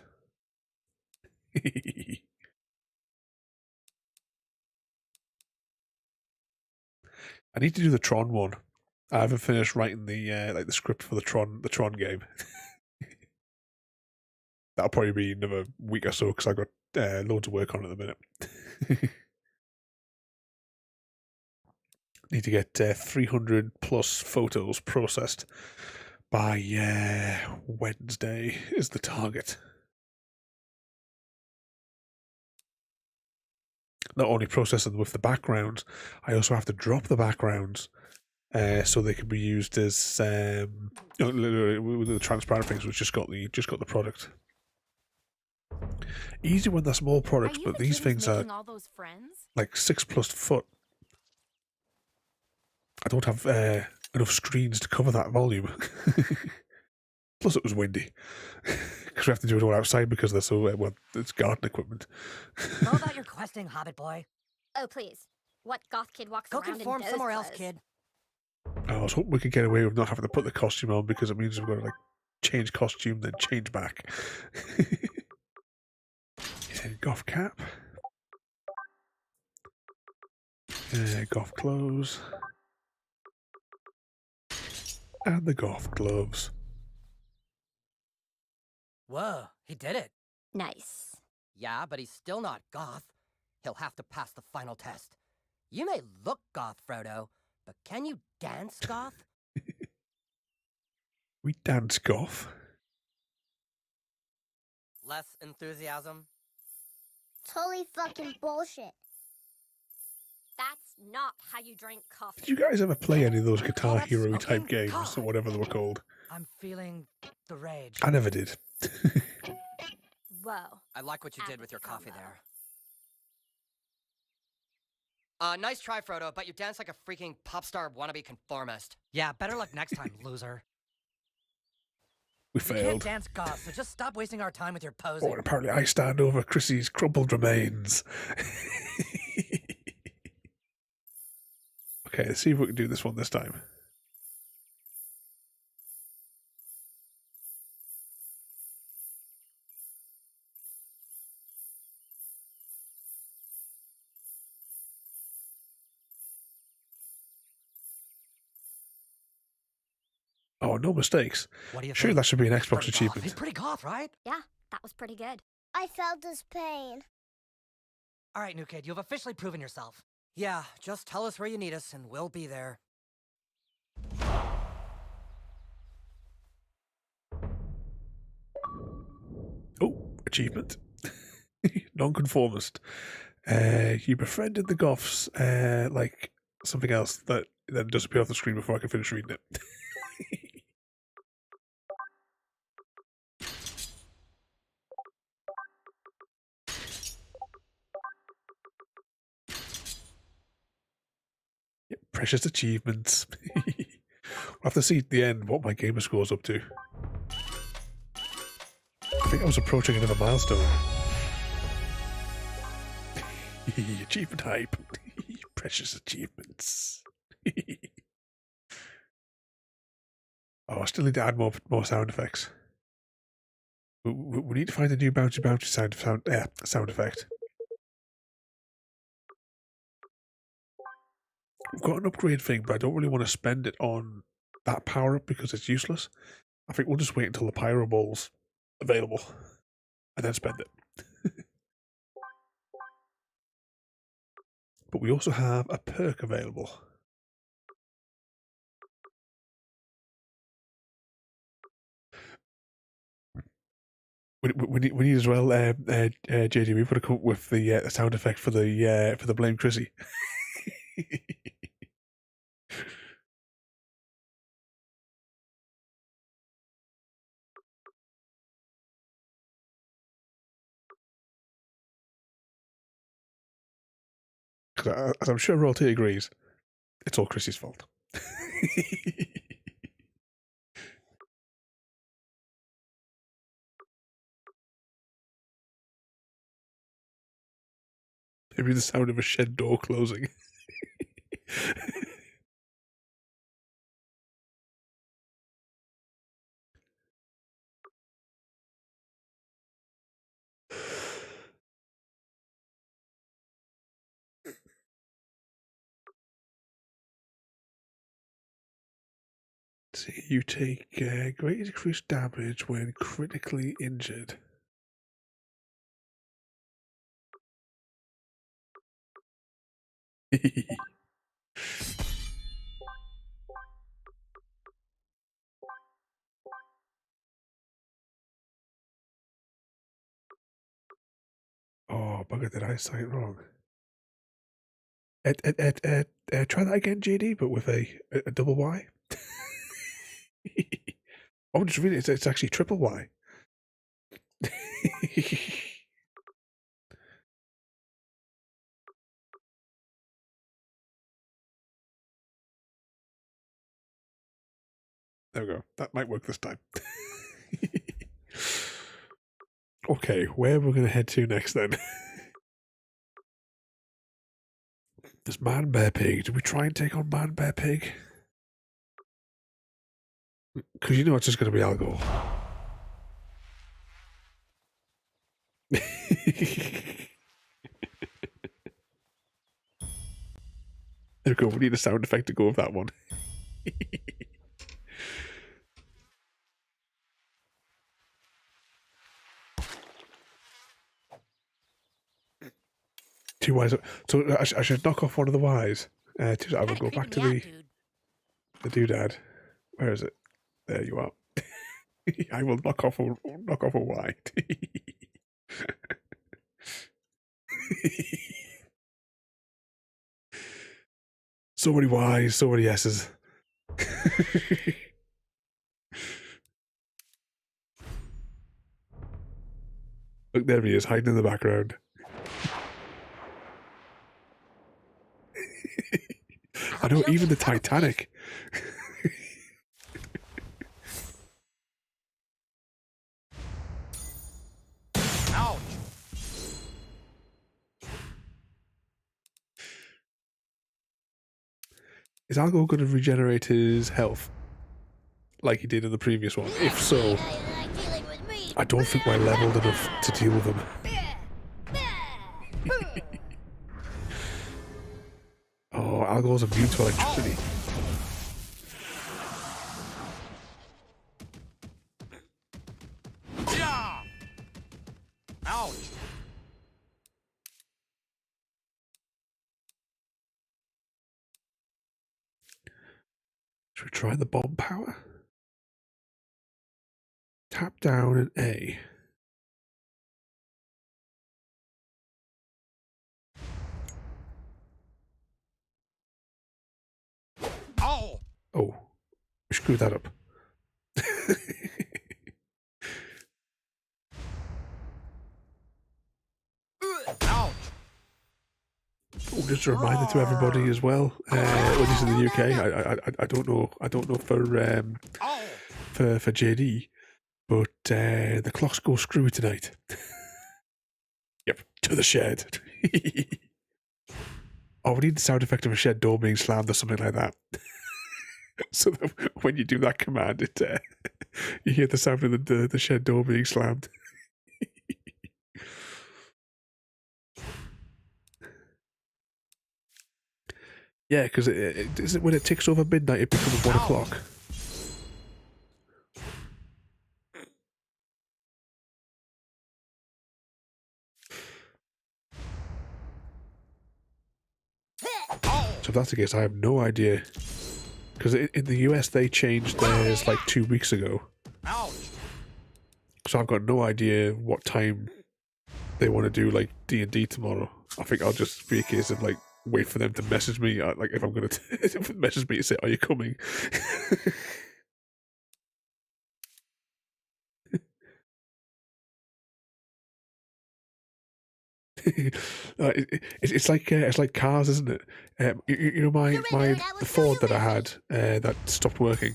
I need to do the Tron one. I haven't finished writing the like the script for the Tron game. That'll probably be another week or so because I've got loads of work on at the minute. Need to get 300 plus photos processed by Wednesday is the target. Not only processing them with the backgrounds, I also have to drop the backgrounds so they can be used as with the transparent things. Which just got the product. Easy when they're small products, but these things are all those friends? like 6+ foot. I don't have enough screens to cover that volume. Plus, it was windy because we have to do it all outside because they're so well. It's garden equipment. How about your questing, Hobbit boy? Oh, please. What goth kid walks Go around conform in those somewhere else, clothes? kid. I was hoping we could get away with not having to put the costume on because it means we've got to like change costume then change back. Yeah, goth cap. Goth clothes. And the goth gloves. Whoa, he did it. Nice. Yeah, but he's still not goth. He'll have to pass the final test. You may look goth, Frodo, but can you dance goth? We dance goth. Less enthusiasm? Totally fucking bullshit. That's not how you drink coffee. Did you guys ever play any of those Guitar that's Hero type smoking games God. or whatever they were called? I'm feeling the rage. I never did. Whoa. I like what you did with your Epic coffee combo. there. Nice try, Frodo, but you dance like a freaking pop star wannabe conformist. Yeah, better luck next time, loser. We You can't failed. dance goth, so just stop wasting our time with your Oh, posing. and apparently I stand over Chrissy's crumpled remains. Okay, let's see if we can do this one this time. Oh, no mistakes. What do you Sure, think? that should be an He's Xbox pretty goth. achievement. He's pretty goth, right? Yeah, that was pretty good. I felt his pain. All right, new kid, you've officially proven yourself. Yeah, just tell us where you need us, and we'll be there. Oh, achievement. Nonconformist. You befriended the Goths, like something else that then does appear off the screen before I can finish reading it. Yep, precious achievements. We'll have to see at the end what my gamer score's up to. I think I was approaching another milestone. Achievement hype. Precious achievements. Oh, I still need to add more sound effects. We need to find a new bouncy sound effect. We've got an upgrade thing, but I don't really want to spend it on that power up because it's useless. I think we'll just wait until the pyro ball's available and then spend it. But we also have a perk available. We need as well, JD. We've got to come up with the sound effect for the blame Chrissy. Because as I'm sure Royalty agrees, it's all Chrissy's fault. Maybe the sound of a shed door closing. See, you take greatly decreased damage when critically injured. Oh, bugger, did I say it wrong? Try that again, JD, but with a double Y. I'm just reading it. It's actually triple Y. There we go. That might work this time. Okay, where we're going to head to next then? There's Man Bear Pig. Did we try and take on Man Bear Pig? Because you know it's just going to be Al Gore. There we go. We need a sound effect to go with that one. Two Ys. So I should knock off one of the Ys. I will go back to the doodad. Where is it? There you are. I will knock off a Y. So many Ys, so many S's. Look, there he is, hiding in the background. I know, even the Titanic. Ouch! Is Algo going to regenerate his health like he did in the previous one? If so, I don't think we're leveled enough to deal with him. Oh, Algo's immune to electricity. Yeah! Ouch! Should we try the bomb power? Tap down and A. Oh, we screwed that up. Ouch! Oh, just a reminder to everybody as well. When this is in the UK, I don't know. I don't know for JD, but the clocks go screwy tonight. Yep, to the shed. Oh, we need the sound effect of a shed door being slammed or something like that. So that when you do that command, it you hear the sound of the shed door being slammed. Yeah, because when it ticks over midnight, it becomes 1 o'clock. So if that's the case, I have no idea. Because in the US, they changed theirs like 2 weeks ago. Ouch! So I've got no idea what time they want to do like D&D tomorrow. I think I'll just be a case of like wait for them to message me. Like if I'm going to message me and say, "Are you coming?" It's like cars, isn't it? You know the Ford that I had that stopped working.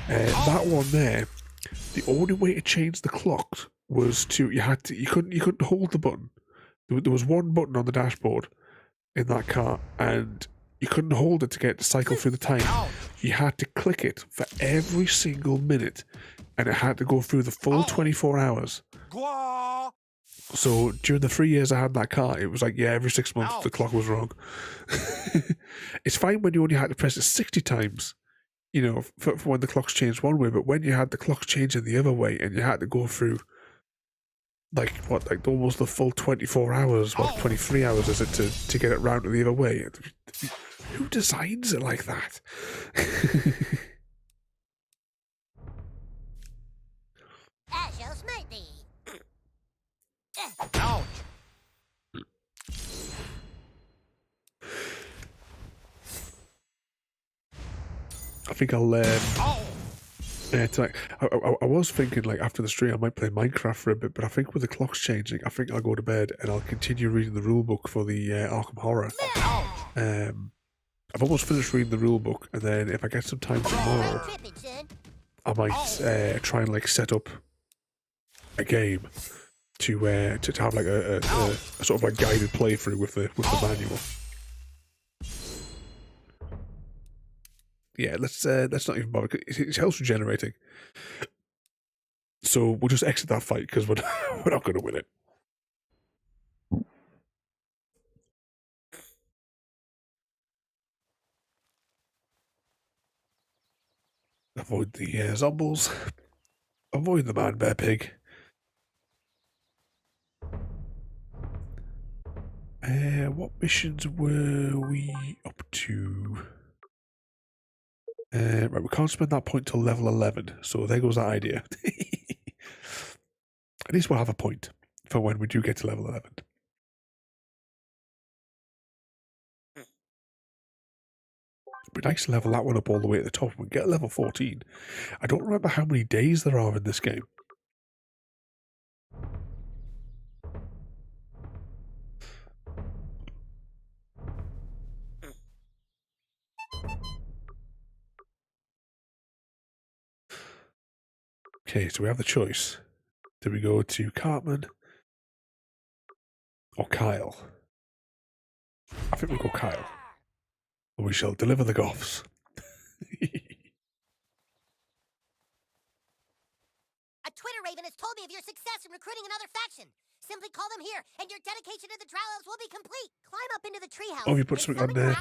That one there. The only way to change the clocks was you couldn't hold the button. There was one button on the dashboard in that car, and you couldn't hold it to get to cycle through the time. You had to click it for every single minute, and it had to go through the full 24 hours. So during the 3 years I had that car, it was like, yeah, every 6 months the clock was wrong. It's fine when you only had to press it 60 times, you know, for when the clocks changed one way, but when you had the clocks changing the other way and you had to go through like almost the full 24 hours, 23 hours is it to get it round to the other way? Who designs it like that? Ashos might be. Ouch! I think I'll tonight. I was thinking like after the stream I might play Minecraft for a bit, but I think with the clocks changing, I think I'll go to bed and I'll continue reading the rule book for the Arkham Horror. I've almost finished reading the rule book, and then if I get some time tomorrow, I might try and like set up a game to have like a sort of like guided playthrough with the manual. Yeah, let's not even bother. It's health regenerating, so we'll just exit that fight because we're not going to win it. Avoid the zombies. Avoid the man bear pig. What missions were we up to? Right, we can't spend that point till level 11, so there goes that idea. At least we'll have a point for when we do get to level 11. It'd be nice to level that one up all the way at the top and get level 14. I don't remember how many days there are in this game. Okay, so we have the choice. Do we go to Cartman or Kyle? I think we'll go Kyle. Or we shall deliver the Goths. A Twitter Raven has told me of your success in recruiting another faction. Simply call them here, and your dedication to the Drow Elves will be complete. Climb up into the treehouse. Oh, you put something on there.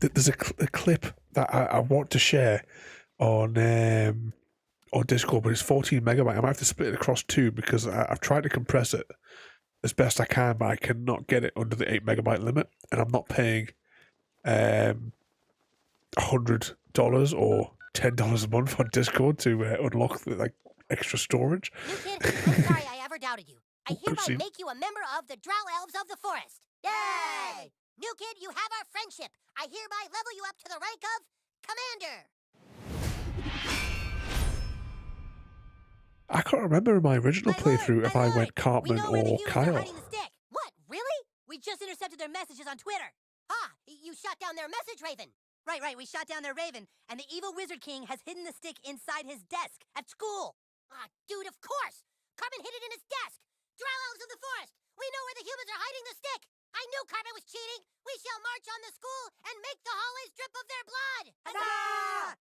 There's a clip that I want to share on Discord, but it's 14 megabyte. I might have to split it across two because I've tried to compress it as best I can, but I cannot get it under the 8 megabyte limit, and I'm not paying $100 or $10 a month on Discord to unlock the like extra storage. New kid, I'm sorry I ever doubted you. I hereby make you a member of the Drow Elves of the Forest. Yay! New kid, you have our friendship. I hereby level you up to the rank of Commander. can't remember in my original playthrough if I went We Cartman know where the or humans are Kyle. hiding the stick. What? Really? We just intercepted their messages on Twitter. Ah, you shot down their message, Raven. Right. We shot down their Raven, and the evil Wizard King has hidden the stick inside his desk at school. Ah, dude, of course. Cartman hid it in his desk. Drow elves of the forest. We know where the humans are hiding the stick. I knew Cartman was cheating. We shall march on the school and make the hallways drip of their blood. Huzzah!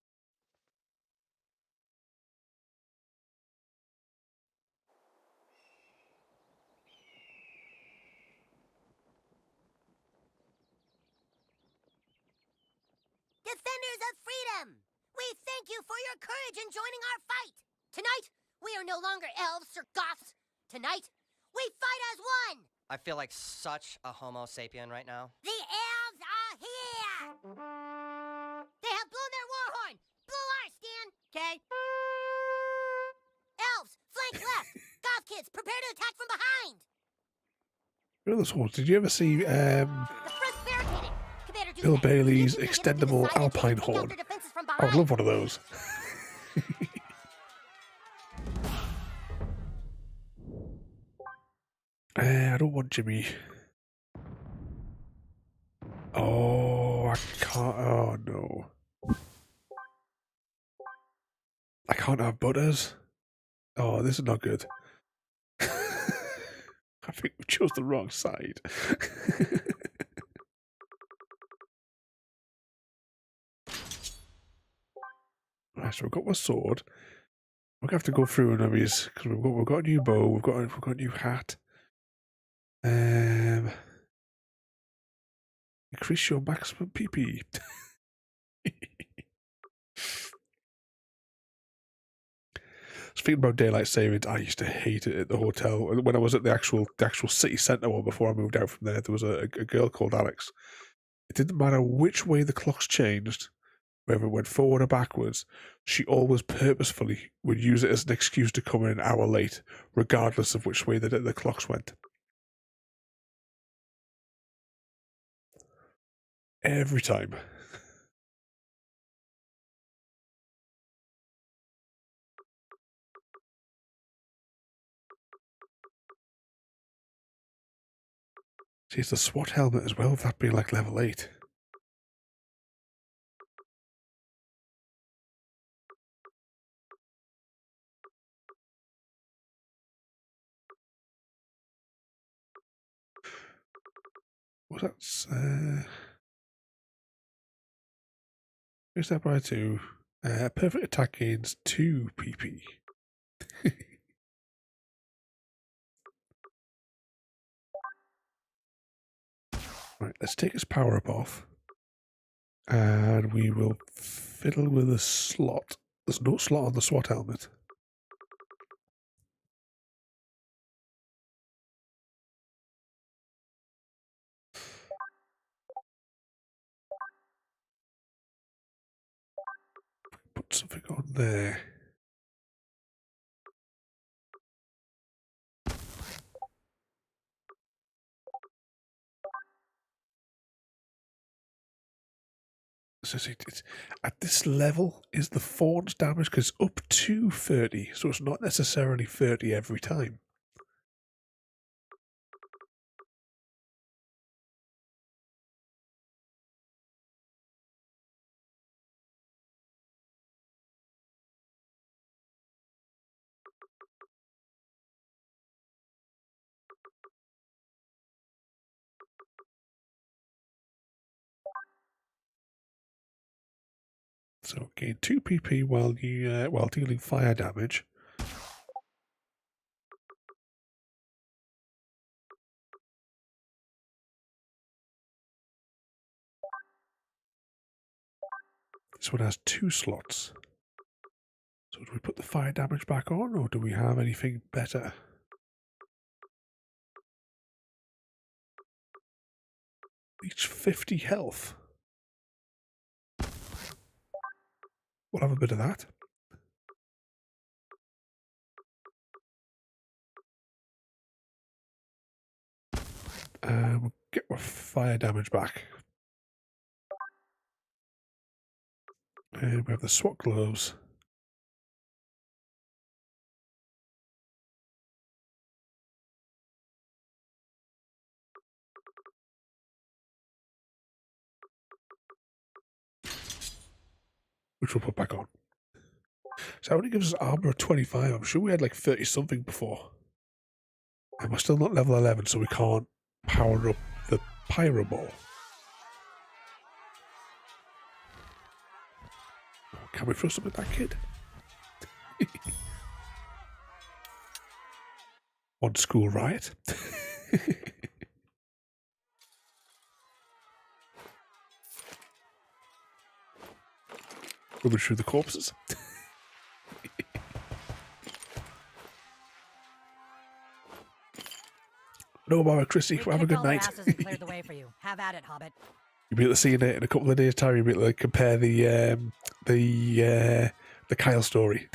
Defenders of freedom! We thank you for your courage in joining our fight! Tonight, we are no longer elves or goths. Tonight, we fight as one! I feel like such a Homo sapien right now. The elves are here! They have blown their war horn! Blow ours, Stan! Okay. Elves, flank left! Goth kids, prepare to attack from behind! Perilous horns. Did you ever see The front's barricaded! Commander, do Bill that. Bailey's Use the inhibitor to extendable the side alpine entrance and take out horn? their defenses from I would behind. love one of those. I don't want Jimmy. Oh, I can't. Oh no. I can't have butters. Oh, this is not good. I think we chose the wrong side. Right, so we've got my sword. We're gonna have to go through and because we've got a new bow, we've got a new hat. Increase your maximum PP. Speaking about daylight savings, I used to hate it at the hotel. When I was at the actual city centre one before I moved out from there, there was a girl called Alex. It didn't matter which way the clocks changed, whether it went forward or backwards, she always purposefully would use it as an excuse to come in an hour late, regardless of which way the clocks went. Every time. See, it's the SWAT helmet as well, if that being like level 8. What's that? Where's that by 2? Perfect attack gains 2 PP. Right, let's take his power up off. And we will fiddle with a slot. There's no slot on the SWAT helmet. Put something on there. So it's, at this level, is the fawn's damage because up to 30, so it's not necessarily 30 every time. So gain 2 PP while dealing fire damage. This one has 2 slots. So do we put the fire damage back on, or do we have anything better? Each 50 health. We'll have a bit of that. We'll get our fire damage back. And we have the SWAT gloves. which we'll put back on. So it only gives us armor of 25. I'm sure we had like 30 something before. And we're still not level 11, so we can't power up the pyro ball. Can we throw something at that kid? On school riot. Rummage through the corpses. No more, Chrissy. Have a good night. Cleared the way for you. Have at it, Hobbit. You'll be able to see in a couple of days' time. You'll be able to compare the Kyle story.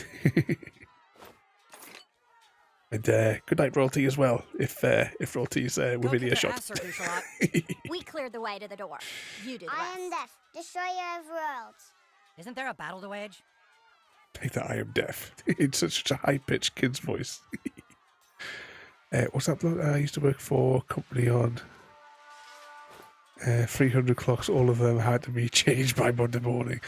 And good night, Royalty, as well. If Royalty's within earshot. We cleared the way to the door. You did the I am rest. Death, destroyer of worlds. Isn't there a battle to wage? Take that, I am deaf. In such a high-pitched kid's voice. What's that bloke? I used to work for a company on 300 clocks. All of them had to be changed by Monday morning.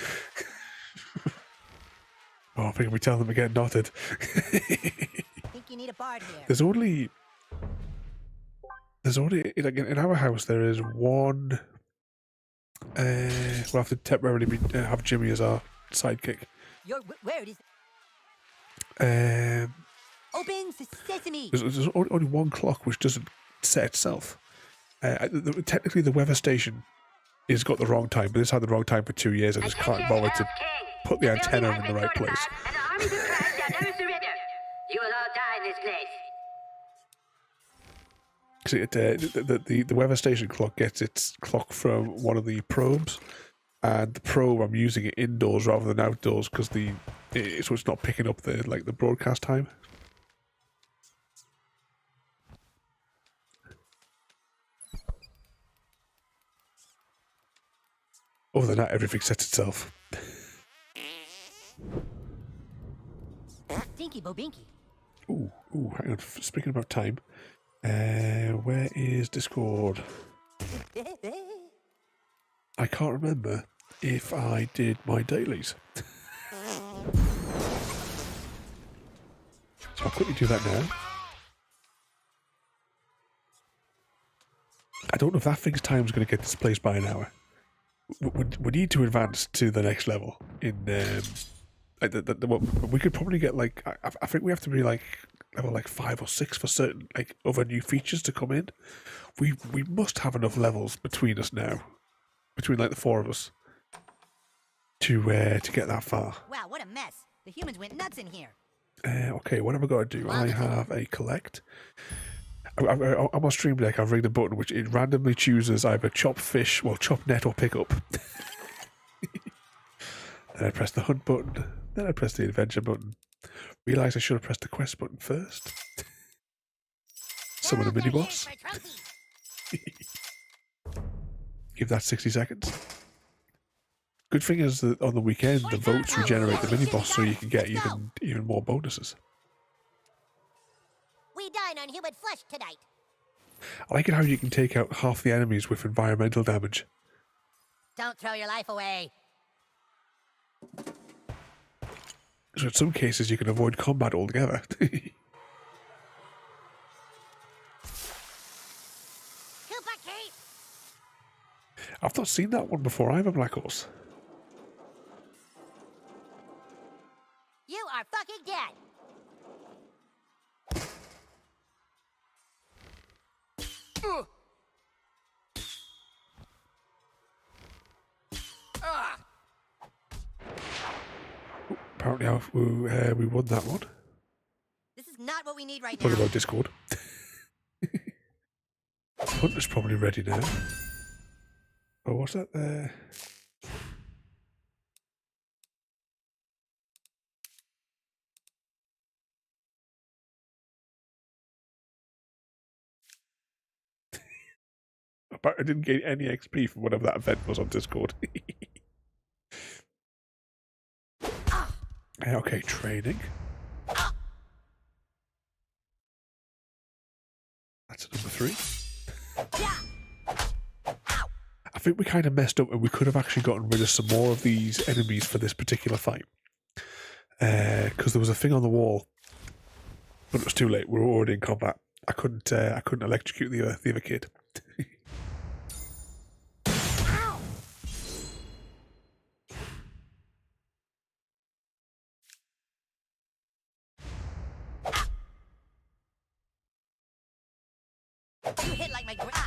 Oh, I think we tell them to get knotted. Think you need a bard here. There's only like in our house there is one. We'll have to temporarily have Jimmy as our sidekick. Where it is? Open sesame. There's only one clock which doesn't set itself. Technically, the weather station has got the wrong time, but it's had the wrong time for 2 years. I just can't bother to put the antenna in the right place. You will all die in this place. See, the weather station clock gets its clock from one of the probes, and the probe I'm using it indoors rather than outdoors because so it's not picking up the broadcast time. Other than that, everything sets itself. Stinky Bobinky. Ooh, hang on. Speaking about time, where is Discord? I can't remember if I did my dailies. So I'll quickly do that now. I don't know if that thing's time is going to get displaced by an hour. We need to advance to the next level. We could probably get I think we have to be level 5 or 6 for certain other new features to come in. We must have enough levels between us now, between the 4 of us, to get that far. Wow, what a mess. The humans went nuts in here. Okay, what have I got to do? I have a collect. I'm on Stream Deck. I've rigged a button which it randomly chooses either chop fish, chop net, or pick up. Then I press the hunt button. Then I press the adventure button. Realise I should have pressed the quest button first. Summon a mini boss. Give that 60 seconds. Good thing is that on the weekend the votes regenerate the mini boss, so you can get even more bonuses. We dine on human flesh tonight. I like it how you can take out half the enemies with environmental damage. Don't throw your life away. So in some cases you can avoid combat altogether. I've not seen that one before either, Black Horse. You are fucking dead. Apparently we won that one. This is not what we need right Talk now. about Discord. Hunter's probably ready now. Oh, what's that there? I didn't gain any XP from whatever that event was on Discord. Okay, training. That's number 3. I think we kind of messed up, and we could have actually gotten rid of some more of these enemies for this particular fight. Because there was a thing on the wall, but it was too late. We were already in combat. I couldn't electrocute the other kid. You hit like my crap.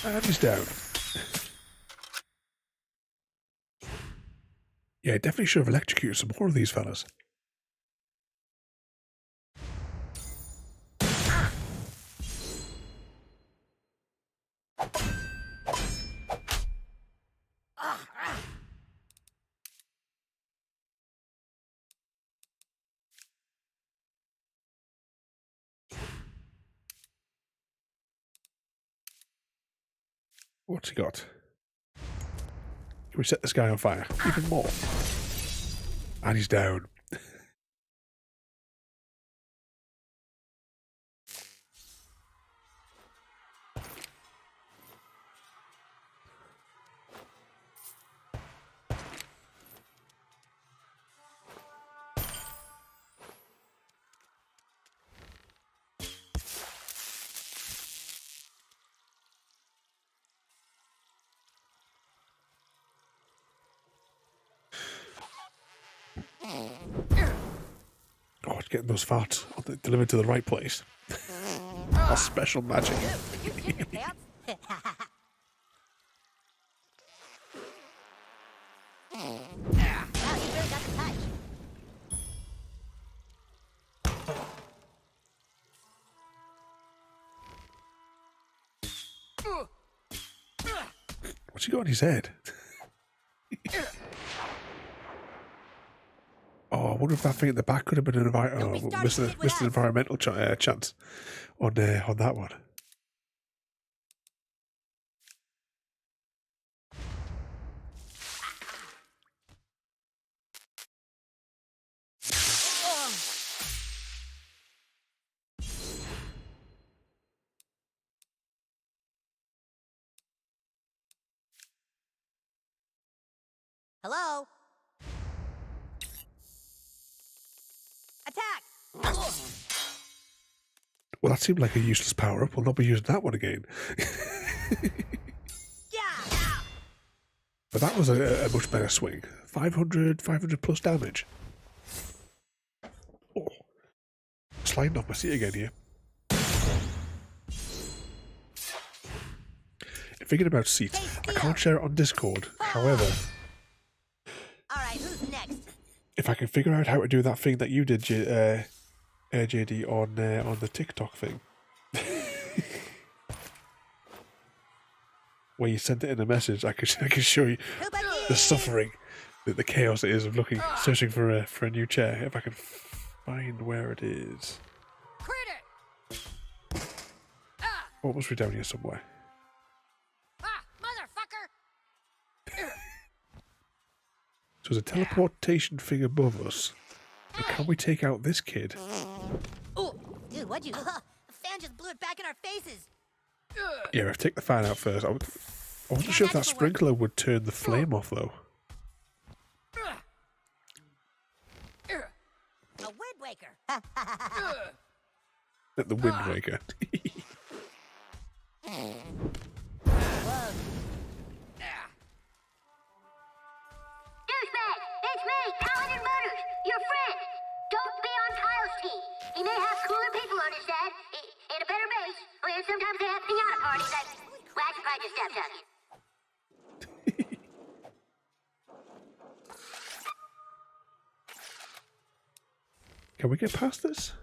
And he's down. Yeah, definitely should have electrocuted some more of these fellas. What's he got? Can we set this guy on fire? Even more. And he's down. Oh, it's getting those farts delivered to the right place. That's special magic. Did you shit your pants? Wow, you really got the touch. What's he got on his head? Oh, I wonder if that thing at the back could have been an missed an environmental chance on that one. Hello? Attack! Well, that seemed like a useless power-up. We'll not be using that one again. Yeah! But that was a much better swing. 500 plus damage. Oh. Sliding off my seat again here. Thinking about seats, I can't share it on Discord. However, Alright, who's next? if I can figure out how to do that thing that you did, JD, on the TikTok thing, where you sent it in a message, I can show you the suffering, the chaos it is of searching for a new chair. If I can find where it is. What must be down here somewhere? So there's a teleportation thing above us. But can we take out this kid? Oh, dude, what'd you? The fan just blew it back in our faces. Yeah, I've taken the fan out first. I wasn't sure if that sprinkler would turn the flame off though. A wind waker. At the Wind Waker. Douchebag, it's me, Paladin Motors, your friend. Don't be on Kyle's team. He may have cooler people on his side, and a better base, and sometimes they have pinata parties that... Well, I should probably just stop talking. Can we get past this?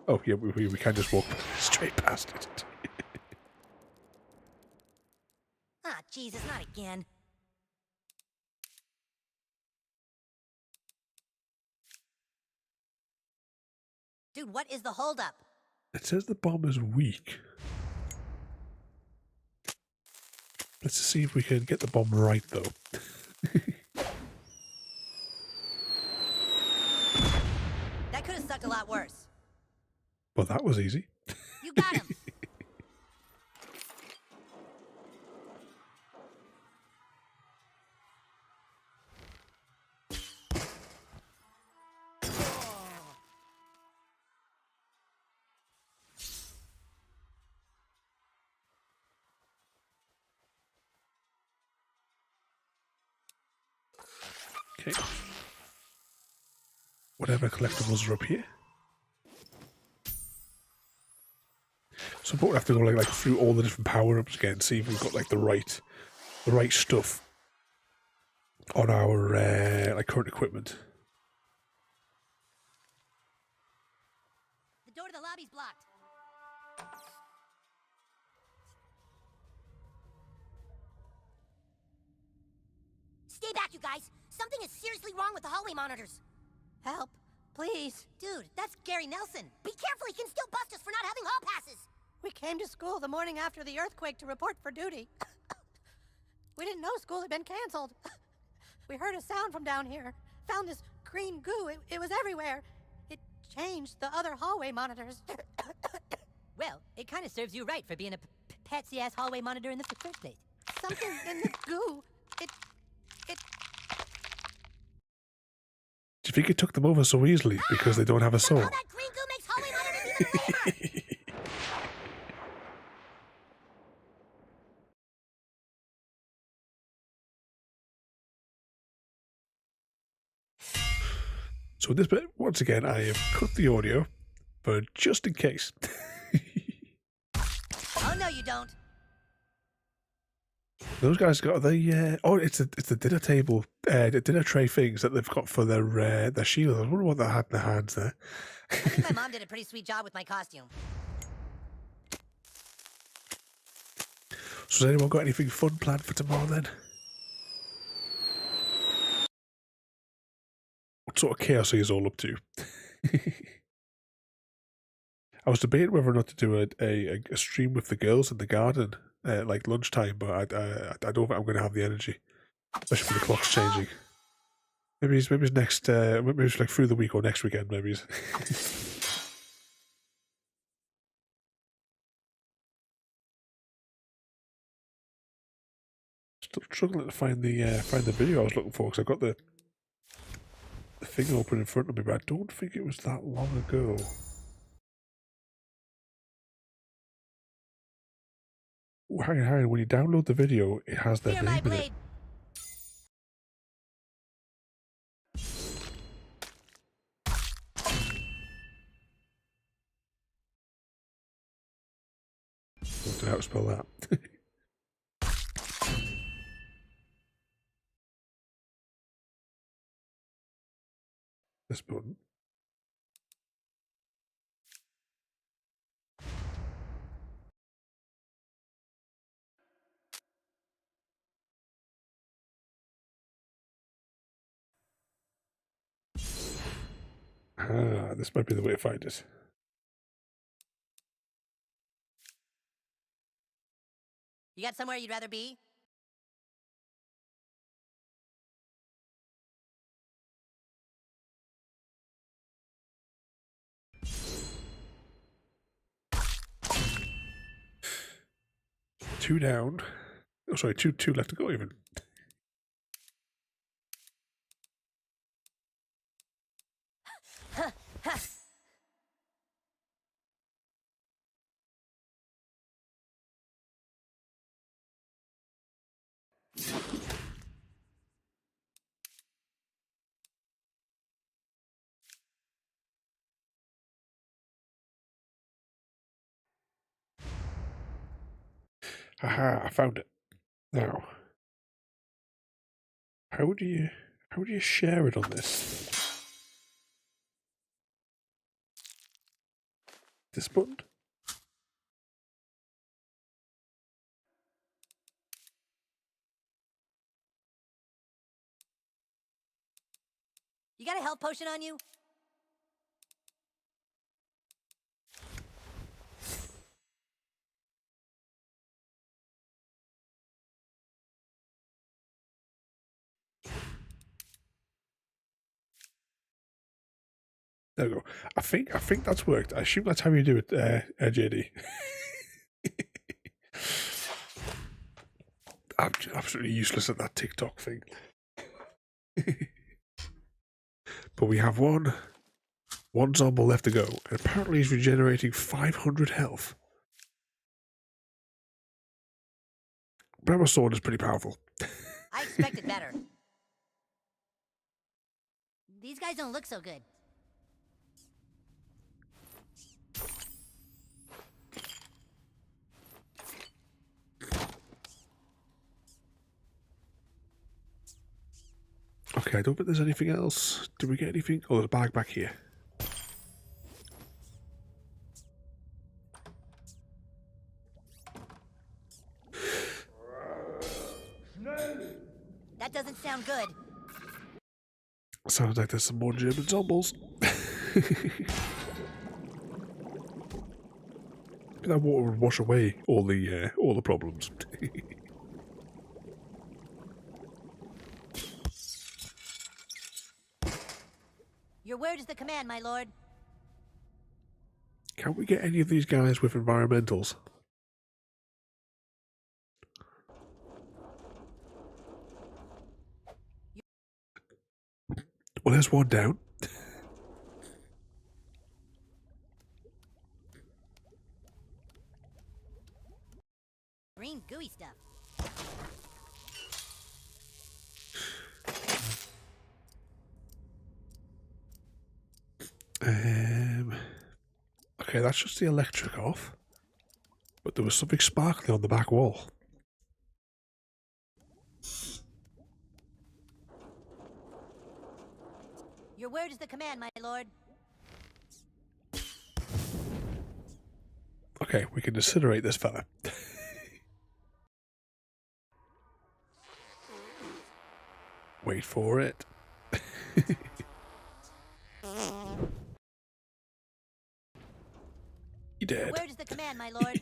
Oh, yeah, we can just walk straight past it. Ah, Jesus, not again. Dude, what is the holdup? It says the bomb is weak. Let's see if we can get the bomb right, though. That could have sucked a lot worse. Well, that was easy. You got him. Okay. Whatever collectibles are up here. So we'll have to go like through all the different power-ups again, see if we've got like the right stuff on our like current equipment. The door to the lobby's blocked. Stay back, you guys. Something is seriously wrong with the hallway monitors. Help, please. Dude, that's Gary Nelson. Be careful, he can still bust us for not having hall passes. We came to school the morning after the earthquake to report for duty. We didn't know school had been canceled. We heard a sound from down here. Found this green goo. It was everywhere. It changed the other hallway monitors. Well, it kind of serves you right for being a patsy-ass hallway monitor in the first place. Something in the goo. It... Do you think it took them over so easily because they don't have a soul? Somehow that green goo makes hallway monitors even lamer. So this bit, once again, I have cut the audio, but just in case. Oh, no, you don't. Those guys got the it's the dinner table, the dinner tray things that they've got for their shield. I wonder what they had in their hands there. I think my mom did a pretty sweet job with my costume. So has anyone got anything fun planned for tomorrow then? What sort of chaos are you all up to? I was debating whether or not to do a stream with the girls in the garden at like lunchtime, but I don't think I'm going to have the energy, especially with the clocks changing. Maybe it's next, maybe it's like through the week or next weekend, maybe. Still struggling to find the video I was looking for because I've got the thing open in front of me, but I don't think it was that long ago. Oh, hang on, when you download the video, it has their name in it. I don't know how to spell that. This button. Ah, this might be the way to find it. You got somewhere you'd rather be? Two down. Oh, sorry, two left to go even. Haha, I found it. Now, how do you share it on this? This button? You got a health potion on you? There we go. I think that's worked. I assume that's how you do it, JD. I'm absolutely useless at that TikTok thing. But we have one zombie left to go, and apparently he's regenerating 500 health. Brahma sword is pretty powerful. I expected better. These guys don't look so good. Okay, I don't think there's anything else. Did we get anything? Oh, there's a bag back here. That doesn't sound good. Sounds like there's some more German zombies. That water would wash away all the problems. Your word is the command, my lord. Can't we get any of these guys with environmentals? Well, there's one down. Green gooey stuff. Okay, that's just the electric off. But there was something sparkly on the back wall. Your word is the command, my lord. Okay, we can incinerate this fella. Wait for it. He dead. Your word is the command, my lord.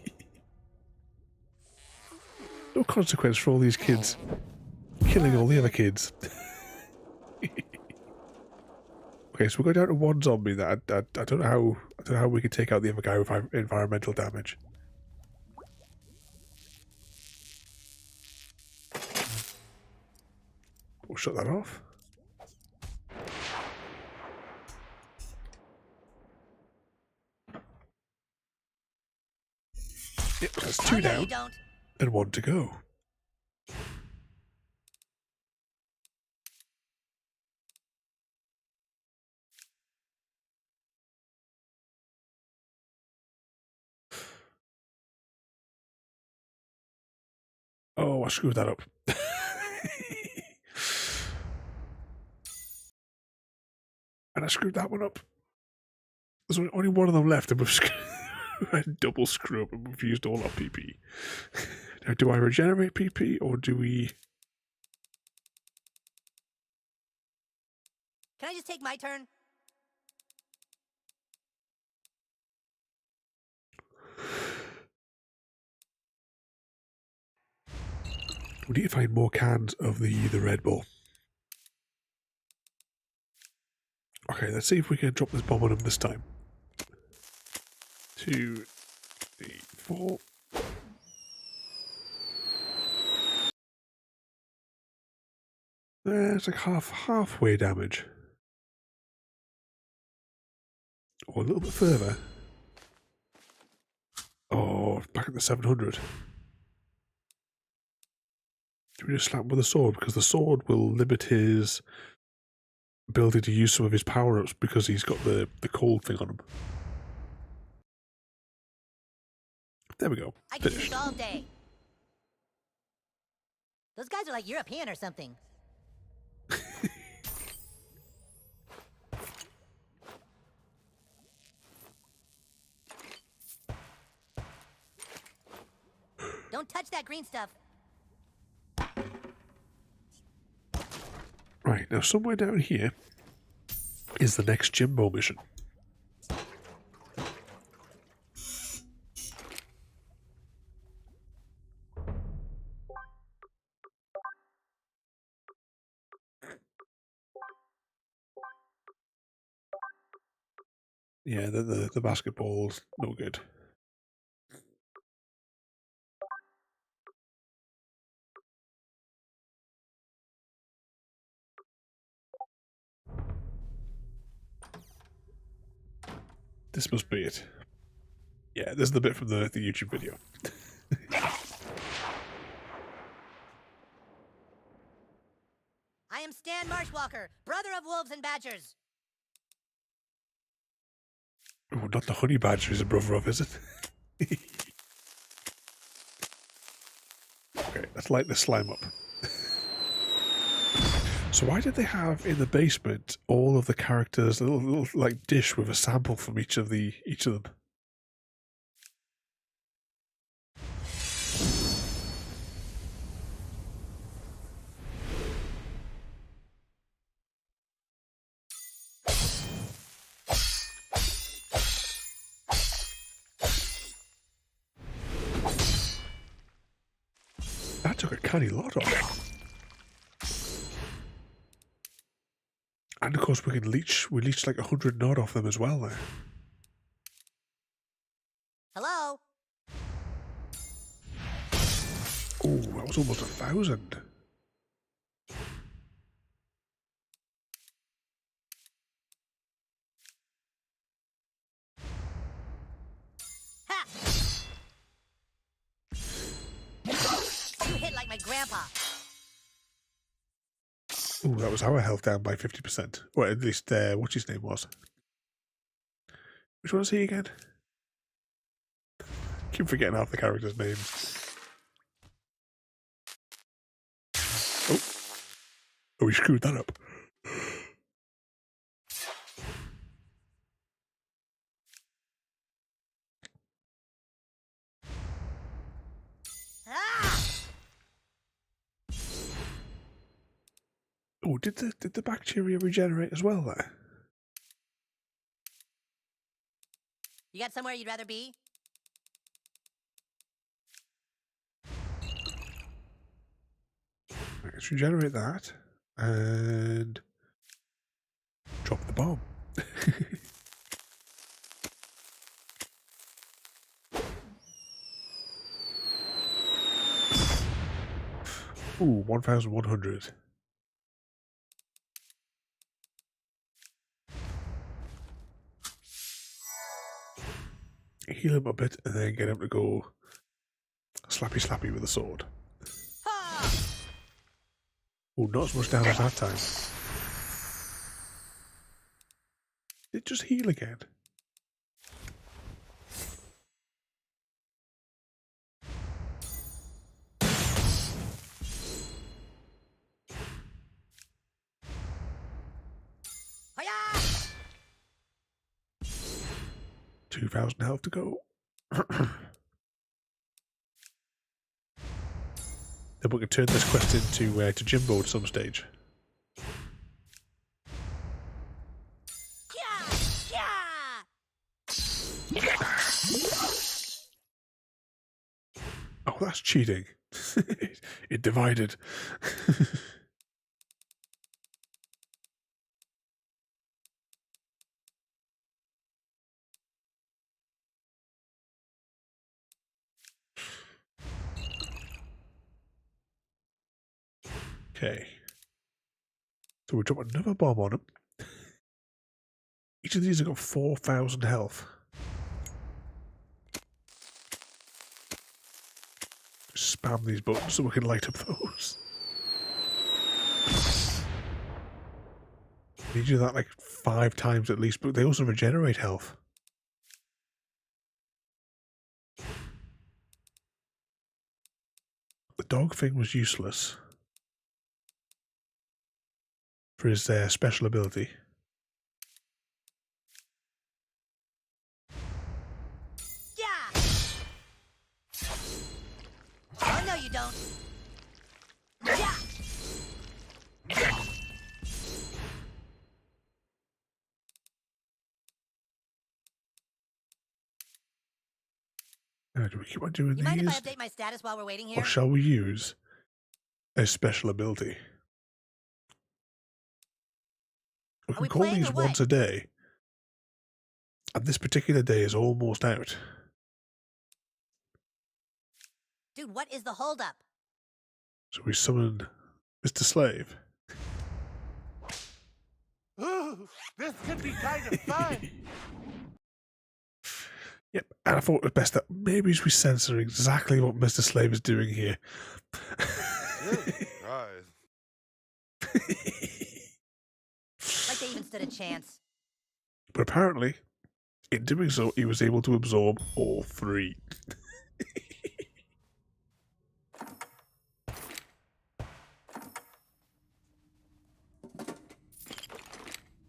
No consequence for all these kids. Killing all the other kids. Okay, so we're going down to one zombie that I don't know how we can take out the other guy with environmental damage. We'll shut that off. Yep, that's two down and one to go. Oh, I screwed that up. And I screwed that one up. There's only one of them left, and we've double screw up, and we've used all our PP. Now, do I regenerate PP, or do we... Can I just take my turn? We need to find more cans of the Red Bull. Okay, let's see if we can drop this bomb on him this time. 2, 3, 4. It's like halfway damage. Or a little bit further. Oh, back at the 700. Do we just slap him with a sword? Because the sword will limit his ability to use some of his power-ups because he's got the cold thing on him. There we go. I can do this all day. Those guys are like European or something. Don't touch that green stuff. Right, now somewhere down here is the next Jimbo mission. Yeah, the basketball's no good. This must be it. Yeah, this is the bit from the YouTube video. I am Stan Marshwalker, brother of wolves and badgers. Oh, not the honey badger is a brother of, is it? Okay, let's light the slime up. So why did they have in the basement all of the characters a little like dish with a sample from each of them? That took a canny lot off. And of course we leech like 100 nod off them as well there. Hello? Oh, that was almost 1,000. Ha! You hit like my grandpa. Oh, that was our health down by 50%. Or at least what his name was. Which one is he again? Keep forgetting half the characters' names. Oh, we screwed that up. Ah! Oh, did the bacteria regenerate as well there? You got somewhere you'd rather be? Right, let's regenerate that. And drop the bomb. Ooh, 1,100. Heal him a bit and then get him to go slappy with a sword. Oh, not as much damage that time. Did it just heal again? Hiya! 2,000 health to go. Then we can turn this quest into to Jimbo at some stage. Oh, that's cheating. It divided. Okay. So we drop another bomb on him. Each of these have got 4,000 health. Spam these buttons so we can light up those. You do that like 5 times at least, but they also regenerate health. The dog thing was useless for his special ability. Yeah! Oh, no, you don't. Yeah! Do we keep on doing You mind if I these? update my status while we're waiting here? Or shall we use a special ability? We can call these once a day. And this particular day is almost out. Dude, what is the holdup? So we summoned Mr. Slave. Ooh, this could be kind of fun. Yep, and I thought it was best that maybe we censor exactly what Mr. Slave is doing here. Right. Like they even stood a chance. But apparently, in doing so, he was able to absorb all three.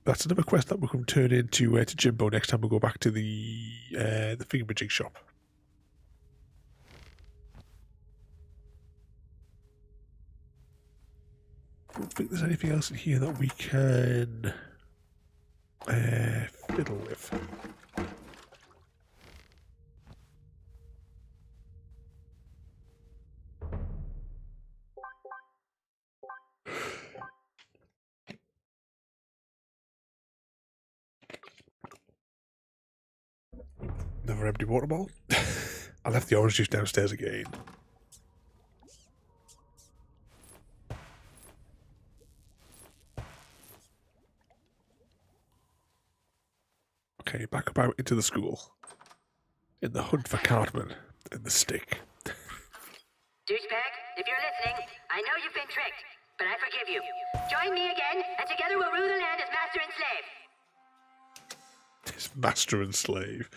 That's another quest that we can turn into to Jimbo next time we go back to the fingerprinting shop. I don't think there's anything else in here that we can fiddle with. Another empty water bottle. I left the orange juice downstairs again. Okay, back up out into the school. In the hunt for Cartman and the stick. Douchebag, if you're listening, I know you've been tricked, but I forgive you. Join me again, and together we'll rule the land as master and slave. His master and slave.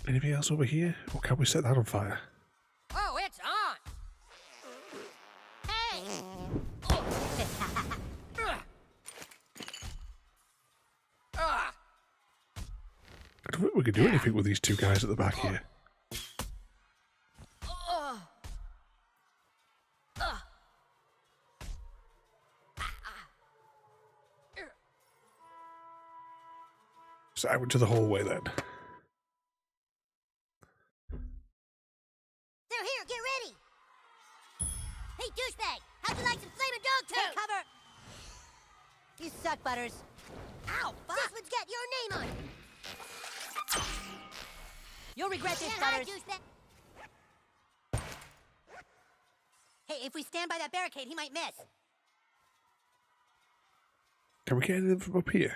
Anything else over here? Or can we set that on fire? Oh, it's on! Hey! I don't think we can do anything with these two guys at the back here. So I went to the hallway then. They're here, get ready! Hey, douchebag! How'd you like some flaming dog tape? Cover! You suck, Butters. Ow, fuck! This one's got your name on it! You'll regret this, Butters. Hey, if we stand by that barricade, he might miss. Can we get anything from up here?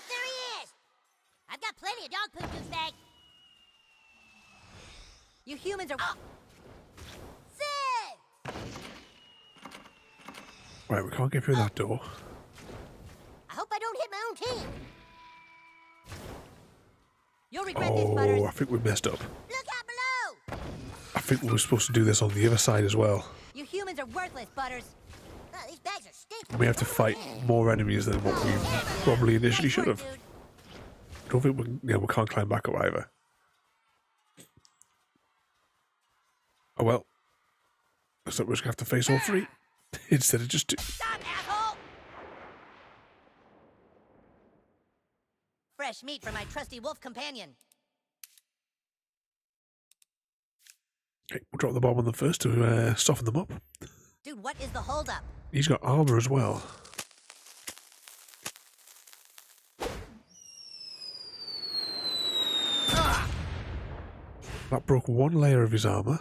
There he is! I've got plenty of dog poop, douchebag. You humans are... Sid! Right, we can't get through that door. I hope I don't hit my own team. You'll regret this, Butters. Oh, I think we messed up. Look out below! I think we were supposed to do this on the other side as well. You humans are worthless, Butters. Oh, these bags are stinking. We have to fight more enemies than what we probably initially should have. I don't think we can't climb back up either. Oh well. Looks like we're just going to have to face all three. Instead of just two. Stop, asshole! Fresh meat for my trusty wolf companion. Okay, we'll drop the bomb on them first to soften them up. Dude, what is the holdup? He's got armor as well. That broke one layer of his armor.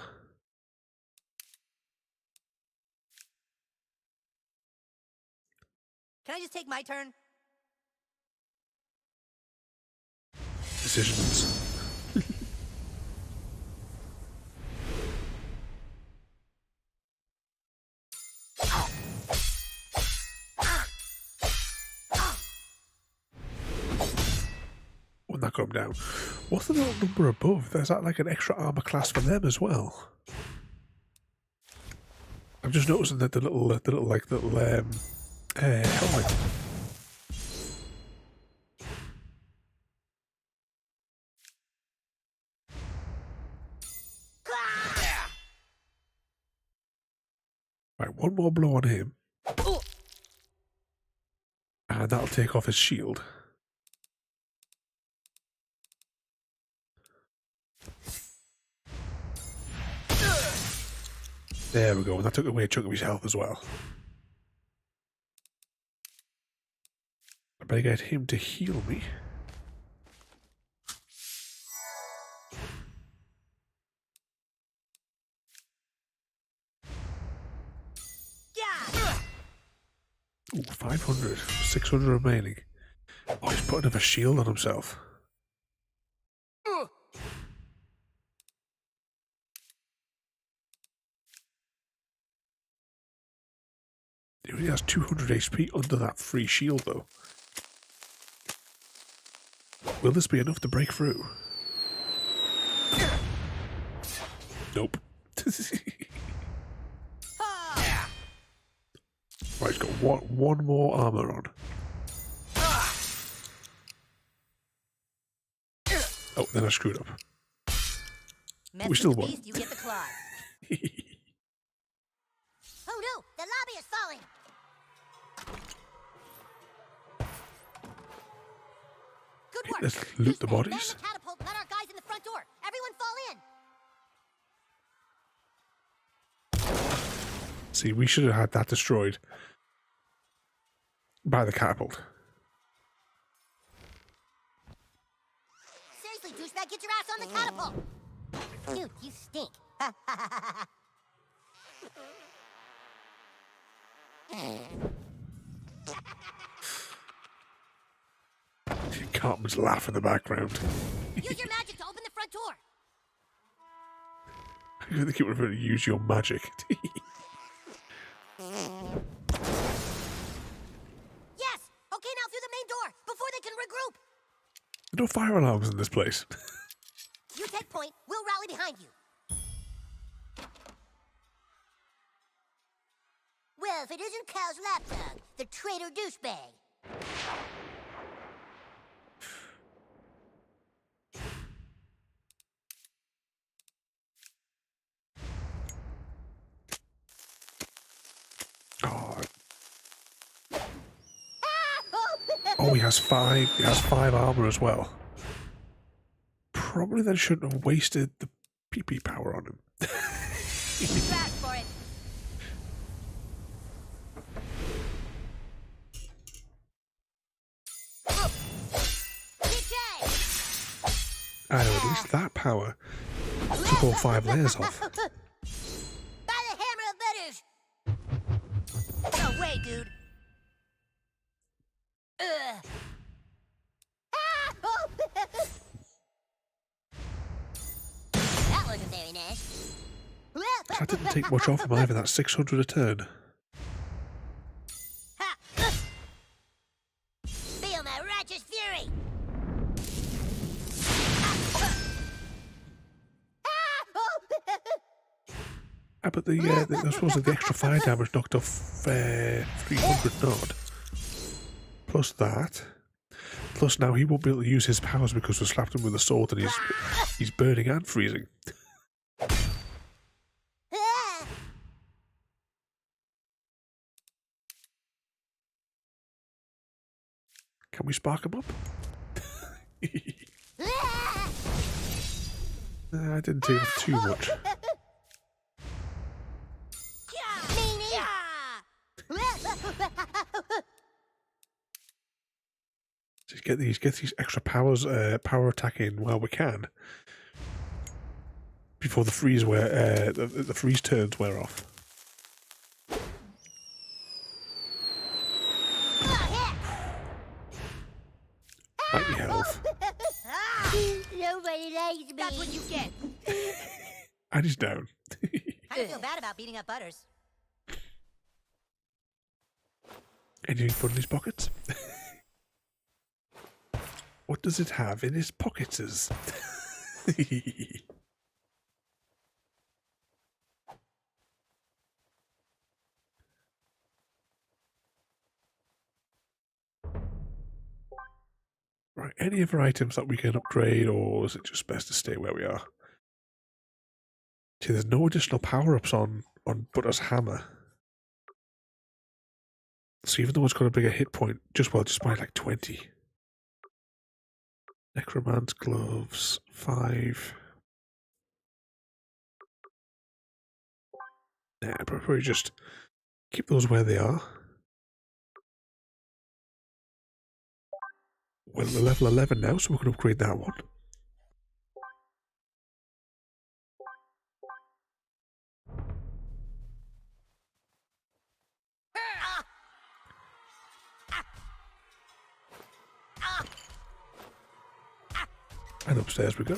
Can I just take my turn? Decisions. When that got him down. What's the little number above? Is that like an extra armor class for them as well? I'm just noticing that the little helmet. Right, one more blow on him. And that'll take off his shield. There we go, and that took away a chunk of his health as well. I better get him to heal me. Ooh, 500. 600 remaining. Oh, he's putting up a shield on himself. He only has 200 HP under that free shield, though. Will this be enough to break through? Nope. Right, he's got one more armor on. Oh, then I screwed up. We still won. You get the claws. Oh no, the lobby is falling. Good work. Let's loot the Man bodies. the catapult, let our guys in the front door. Everyone fall in. See, we should have had that destroyed by the catapult. Seriously, douchebag, get your ass on the catapult. Dude, you stink. Cartman's laugh in the background. Use your magic to open the front door. I think it would have use your magic. Yes. Okay, now through the main door before they can regroup. No fire alarms in this place. You take point. We'll rally behind you. Well, if it isn't Cal's lapdog, the traitor douchebag. Oh, he has 5. He has 5 armor as well. Probably then shouldn't have wasted the PP power on him. Fast for it. I know, at least that power took all 5 layers off. By the hammer of butters. No way, dude. That wasn't very nice. That didn't take much off him either, that's 600 a turn. Feel my righteous fury. But I suppose the extra fire damage knocked off 300 nod. Plus that. Plus now he won't be able to use his powers because we slapped him with a sword and he's burning and freezing. Can we spark him up? I didn't take off too much. Just get these extra powers, power attack in while we can, before the freeze the freeze turns wear off. Like your health. Nobody likes me. That's what you get. And he's down. Kind of feel bad about beating up Butters. Anything fun in his pockets? What does it have in his pockets? Right, any other items that we can upgrade, or is it just best to stay where we are? See, there's no additional power-ups on Butter's hammer. So even though it's got a bigger hit point, just by like 20. Necroman's gloves, 5. Nah, probably just keep those where they are. Well, we're level 11 now, so we can upgrade that one. And upstairs we go.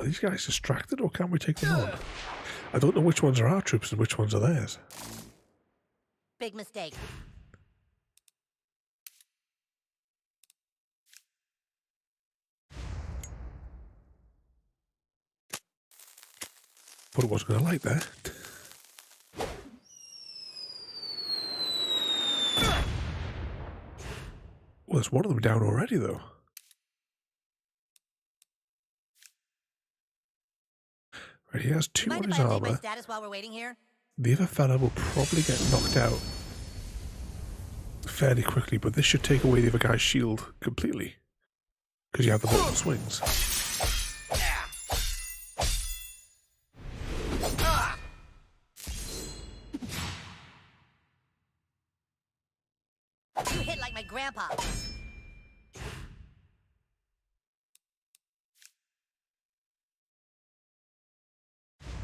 Are these guys distracted, or can we take them on? I don't know which ones are our troops and which ones are theirs. Big mistake. But it wasn't going to light there. Well, there's one of them down already, though. Right, he has 2 on Mind his if I update my armor. status while we're waiting here? The other fella will probably get knocked out fairly quickly, but this should take away the other guy's shield completely. Because you have the multiple swings. You hit like my grandpa.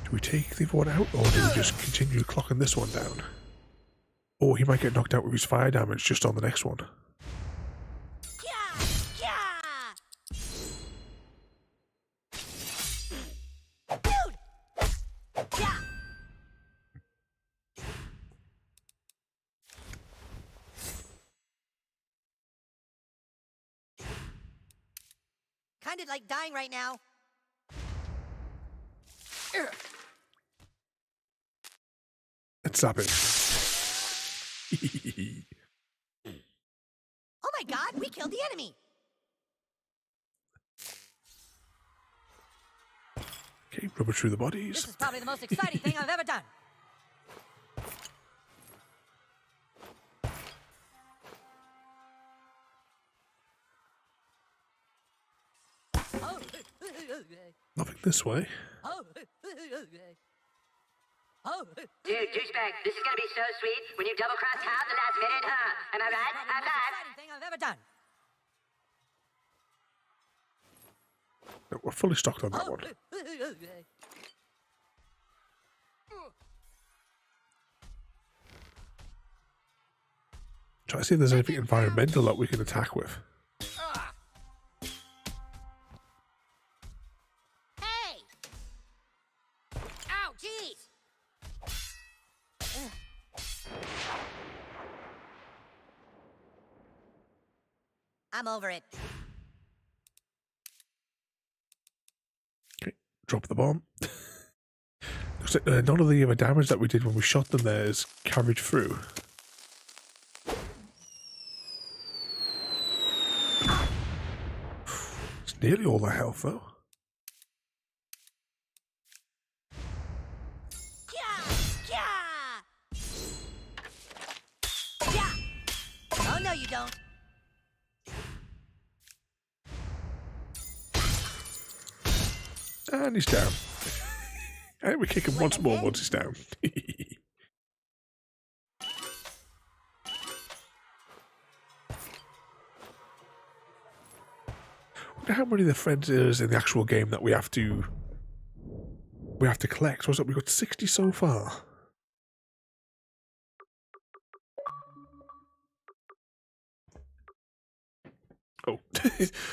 Do we take the other one out, or do we just continue clocking this one down? Or he might get knocked out with his fire damage just on the next one. Kind of like dying right now. Let's zap it. Oh my god, we killed the enemy! Okay, rubber through the bodies. This is probably the most exciting thing I've ever done. Nothing this way. Dude, douchebag, this is gonna be so sweet when you double-cross Kyle at the last minute, huh? Am I right? High five! Exciting thing I've ever done. No, we're fully stocked on that one. Try to see if there's anything environmental that we can attack with. Hey! Ow, jeez! I'm over it. Okay, drop the bomb. Looks like none of the other damage that we did when we shot them there is carried through. It's nearly all their health, though. Oh, no, you don't. And he's down. And we kick him once more once he's down. Wonder how many of the friends is in the actual game that we have to collect. Was it we got 60 so far? Oh,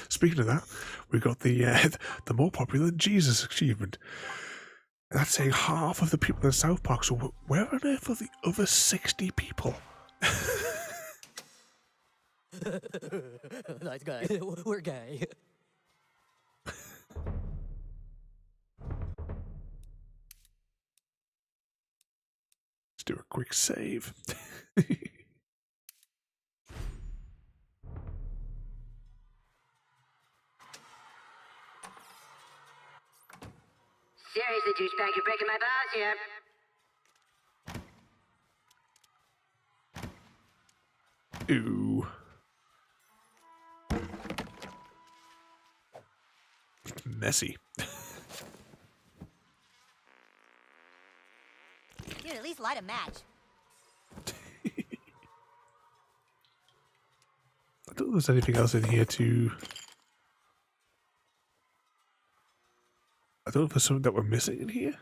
speaking of that, we got the more popular than Jesus achievement. That's saying half of the people in South Park. So where on earth are the other 60 people? Nice guy. We're gay. Let's do a quick save. Seriously, douchebag, you're breaking my balls here. Ooh. Messy. Dude, at least light a match. I don't know if there's anything else in here to... I don't know if there's something that we're missing in here.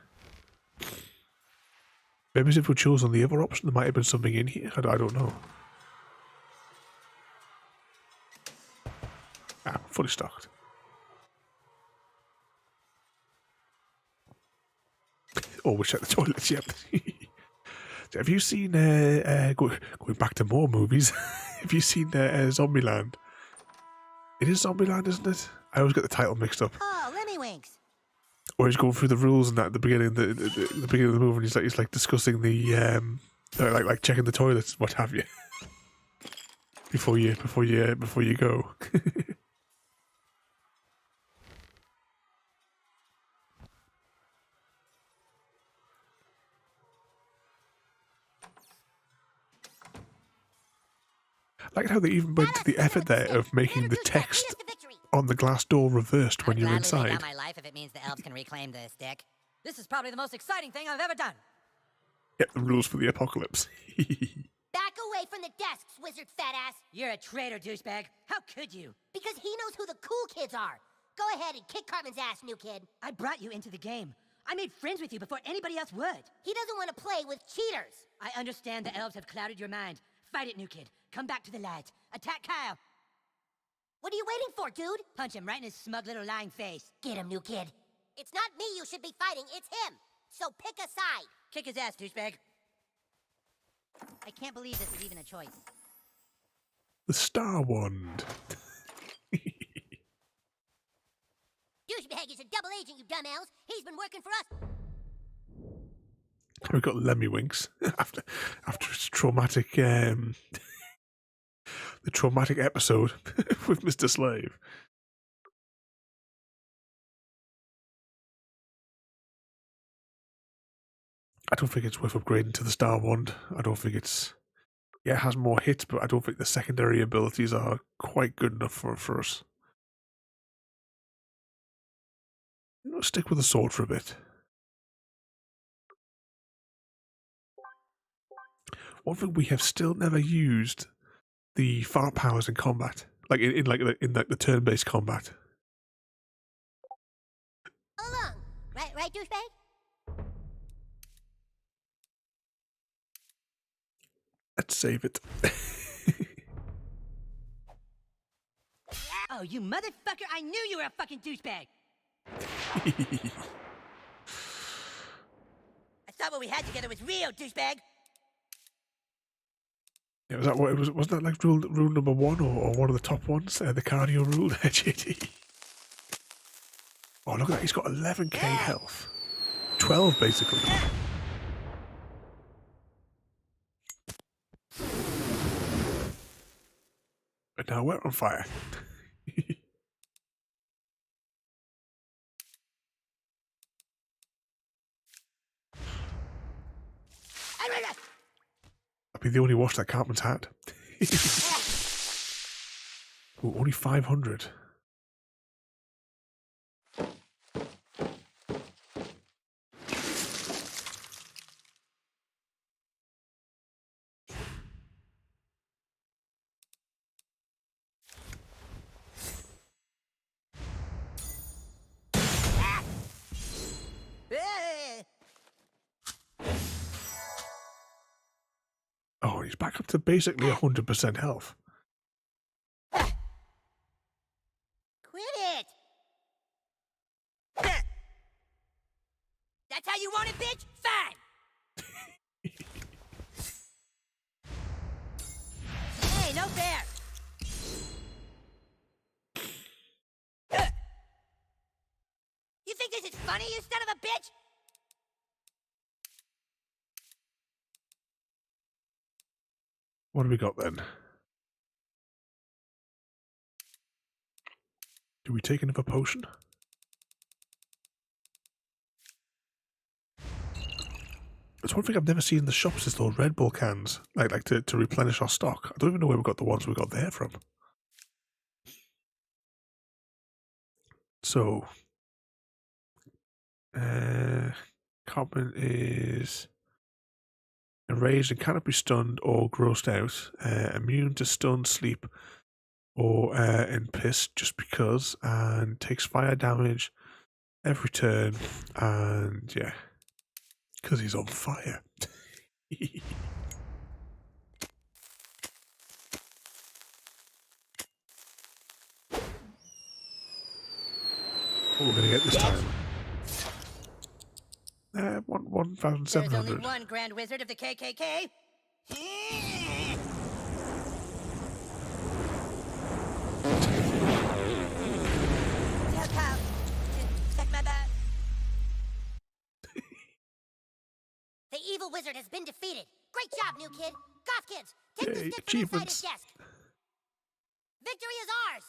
Maybe if we chose on the other option, there might have been something in here. I don't know. Ah, fully stocked. Oh, we checked the toilets, yep. Have you seen, going back to more movies, have you seen Zombieland? It is Zombieland, isn't it? I always get the title mixed up. Oh, Lemmywinks. Or he's going through the rules and that at the beginning, the beginning of the movie, and he's like discussing the like checking the toilets, what have you, before you go. I like how they even went to the effort there of making the text on the glass door reversed when you're inside. I'd my life if it means the elves can reclaim the stick. This is probably the most exciting thing I've ever done. Get the rules for the apocalypse. Back away from the desks, wizard fat ass. You're a traitor, douchebag. How could you? Because he knows who the cool kids are. Go ahead and kick Cartman's ass, new kid. I brought you into the game. I made friends with you before anybody else would. He doesn't want to play with cheaters. I understand the elves have clouded your mind. Fight it, new kid. Come back to the light. Attack Kyle. What are you waiting for, dude? Punch him right in his smug little lying face. Get him, new kid. It's not me you should be fighting, it's him. So pick a side. Kick his ass, douchebag. I can't believe this is even a choice. The Star Wand. Douchebag is a double agent, you dumb elves. He's been working for us. We've got Lemmywinks after its traumatic the traumatic episode with Mr. Slave. I don't think it's worth upgrading to the Star Wand. I don't think it's... Yeah, it has more hits, but I don't think the secondary abilities are quite good enough for us. Stick with the sword for a bit. One thing we have still never used the fart powers in combat, like in the turn-based combat. Along, right, douchebag. Let's save it. Oh, you motherfucker! I knew you were a fucking douchebag. I thought what we had together was real, douchebag. Yeah, was that what it was? Wasn't that like rule number one or one of the top ones? The cardio rule, JD. Oh, look at that! He's got 11k health, 12 basically. But now we're on fire. I'll be the only wash that Cartman's had. Ooh, only 500. Oh, he's back up to basically 100% health. Quit it. That's how you want it, bitch? Fine. Hey, no fair. You think this is funny, you son of a bitch? What have we got then? Do we take another potion? It's one thing I've never seen in the shops is those Red Bull cans, like to replenish our stock. I don't even know where we got the ones we got there from. So, Carbon is enraged and cannot be stunned or grossed out. Immune to stun, sleep, or in piss just because, and takes fire damage every turn. And yeah, because he's on fire. What we're gonna get this time? 1,700. There's only one Grand Wizard of the KKK. Tell Kyle to check my butt. The evil wizard has been defeated. Great job, new kid. Goth kids, take the Yay, stick from inside achievements. his desk. Victory is ours.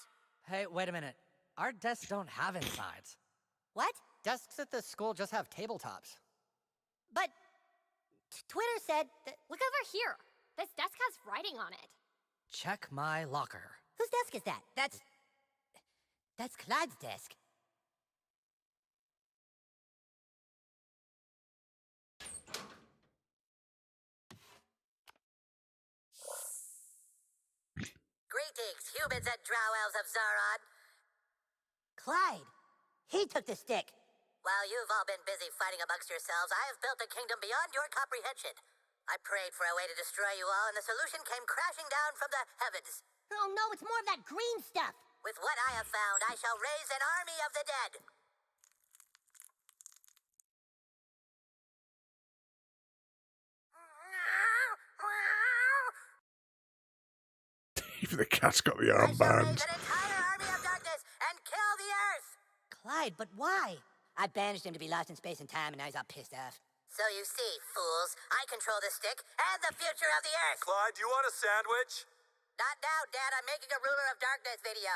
Hey, wait a minute. Our desks don't have insides. What? Desks at this school just have tabletops. But Twitter said that. Look over here. This desk has writing on it. Check my locker. Whose desk is that? That's Clyde's desk. Greetings, humans and drow elves of Zaron. Clyde, he took the stick. While you've all been busy fighting amongst yourselves, I have built a kingdom beyond your comprehension. I prayed for a way to destroy you all, and the solution came crashing down from the heavens. Oh no, it's more of that green stuff. With what I have found, I shall raise an army of the dead. Even the cat's got the I shall raise armband. an entire army of darkness and kill the earth. Clyde, but why? I banished him to be lost in space and time, and now he's all pissed off. So you see, fools, I control the stick and the future of the earth. Clyde, do you want a sandwich? Not now, Dad. I'm making a Ruler of Darkness video.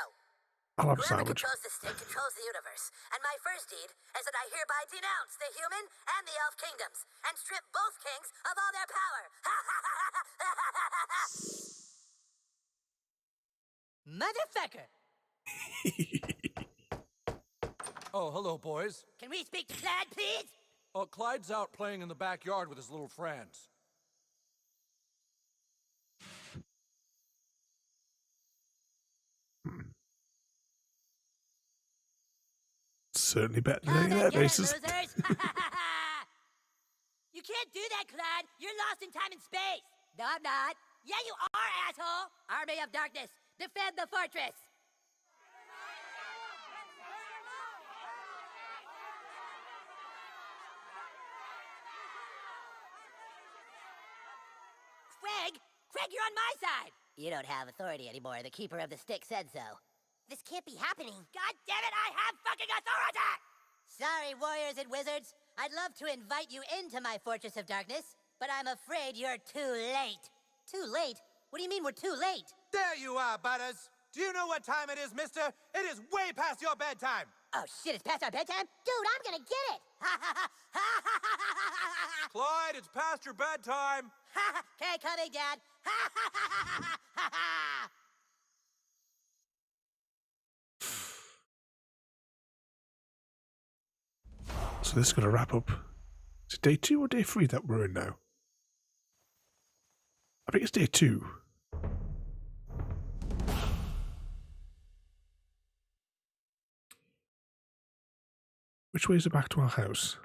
I'll have a Whoever sandwich. controls the stick controls the universe. And my first deed is that I hereby denounce the human and the elf kingdoms and strip both kings of all their power. Motherfucker! Oh, hello, boys. Can we speak to Clyde, please? Oh, Clyde's out playing in the backyard with his little friends. Certainly better than Come any and of their get it, bases. losers! You can't do that, Clyde. You're lost in time and space. No, I'm not. Yeah, you are, asshole. Army of Darkness, defend the fortress. Craig, you're on my side. You don't have authority anymore. The keeper of the stick said so. This can't be happening. God damn it, I have fucking authority! Sorry, warriors and wizards. I'd love to invite you into my Fortress of Darkness, but I'm afraid you're too late. Too late? What do you mean we're too late? There you are, Butters. Do you know what time it is, mister? It is way past your bedtime. Oh shit, it's past our bedtime? Dude, I'm gonna get it! Clyde, it's past your bedtime. Okay, coming, Dad. So this is going to wrap up. Is it day 2 or day 3 that we're in now? I think it's day 2. Which way is it back to our house?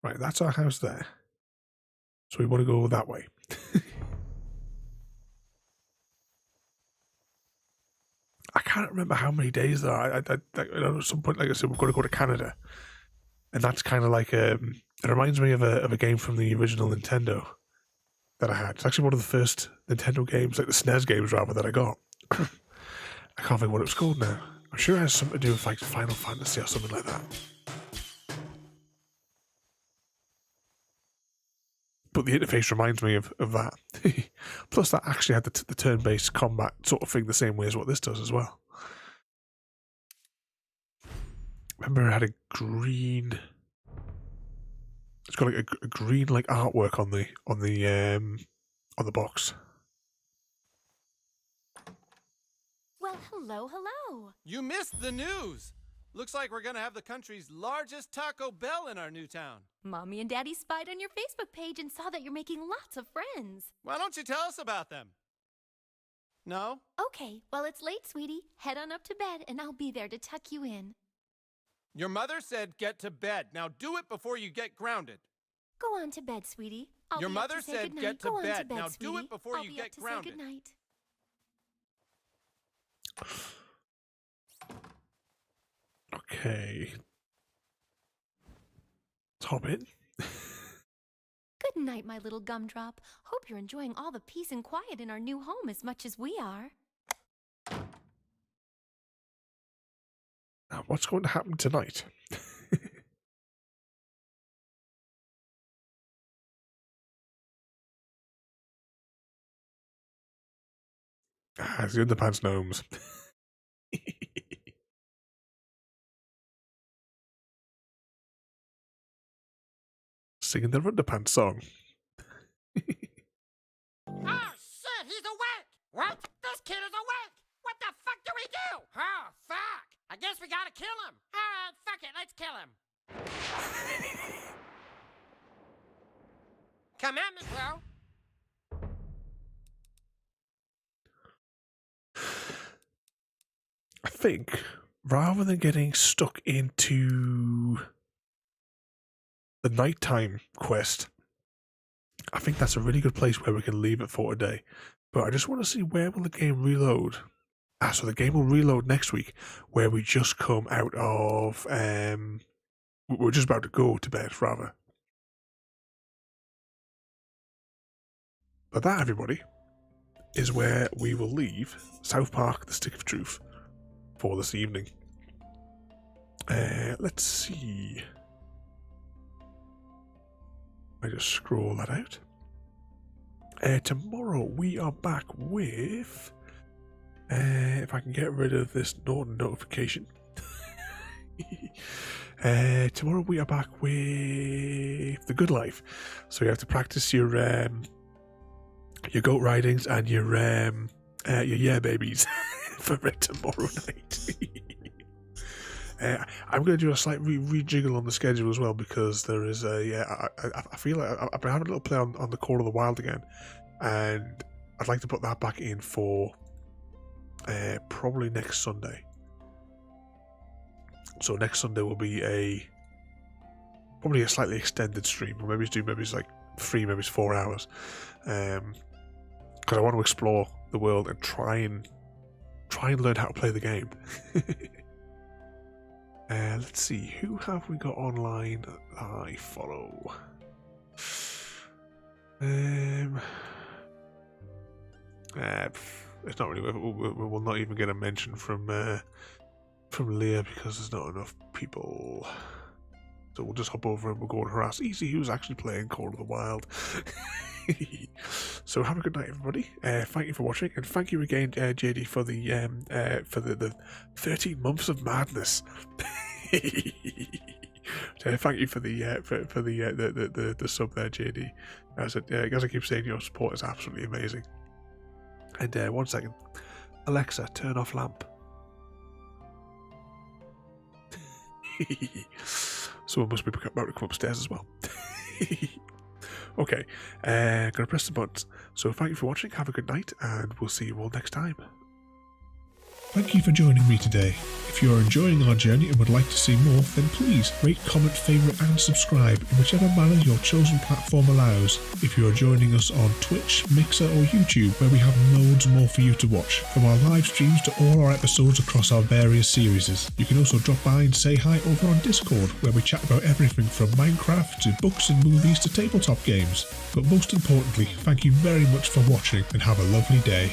Right, that's our house there. So we want to go that way. I can't remember how many days there are. I know at some point, like I said, we're going to go to Canada. And that's kind of like it reminds me of a game from the original Nintendo that I had. It's actually one of the first Nintendo games, like the SNES games rather, that I got. I can't think what it was called now. I'm sure it has something to do with like Final Fantasy or something like that. But the interface reminds me of that. Plus that actually had the turn-based combat sort of thing the same way as what this does as well. Remember it had a green... It's got like a green like artwork on the box. Well, hello. You missed the news. Looks like we're gonna have the country's largest Taco Bell in our new town. Mommy and Daddy spied on your Facebook page and saw that you're making lots of friends. Why don't you tell us about them? No? Okay, well, it's late, sweetie. Head on up to bed, and I'll be there to tuck you in. Your mother said get to bed. Now do it before you get grounded. Go on to bed, sweetie. I'll Your be up mother to say said goodnight. get to Go on bed. bed. Now sweetie. do it before I'll you be get up to grounded. Say goodnight. Okay. Let's hop in. Good night, my little gumdrop. Hope you're enjoying all the peace and quiet in our new home as much as we are. Now, what's going to happen tonight? It's the underpants gnomes. Singing their underpants song. Oh, shit, he's awake! What? This kid is awake! What the fuck do we do? Oh, fuck! I guess we gotta kill him. Alright, fuck it, let's kill him. Come at me, bro. I think, rather than getting stuck into the nighttime quest, I think that's a really good place where we can leave it for today. But I just want to see, where will the game reload? So the game will reload next week, where we just come out of... we're just about to go to bed, rather. But that, everybody, is where we will leave South Park, The Stick of Truth, for this evening. Let's see. I just scroll that out. Tomorrow we are back with... if I can get rid of this notification. Tomorrow we are back with The Good Life. So you have to practice your goat ridings and your yeah babies for tomorrow night. I'm going to do a slight rejiggle on the schedule as well, because there is a I feel like I've been having a little play on the Call of the Wild again, and I'd like to put that back in for probably next Sunday. So next Sunday will be probably a slightly extended stream, or maybe it's like 3, maybe it's 4 hours, because I want to explore the world and try and learn how to play the game. Let's see, who have we got online that I follow? It's not really. We'll not even get a mention from Leah, because there's not enough people. So we'll just hop over and we'll go and harass Easy, who's actually playing Call of the Wild. So have a good night, everybody. Thank you for watching, and thank you again, JD, for the 13 months of madness. So thank you for the sub there, JD. As I keep saying, your support is absolutely amazing. And 1 second, Alexa, turn off lamp. Someone must be about to come upstairs as well. Okay, gonna press the buttons. So thank you for watching, have a good night, and we'll see you all next time. Thank you for joining me today. If you are enjoying our journey and would like to see more, then please rate, comment, favourite and subscribe in whichever manner your chosen platform allows. If you are joining us on Twitch, Mixer or YouTube, where we have loads more for you to watch, from our live streams to all our episodes across our various series. You can also drop by and say hi over on Discord, where we chat about everything from Minecraft to books and movies to tabletop games. But most importantly, thank you very much for watching, and have a lovely day.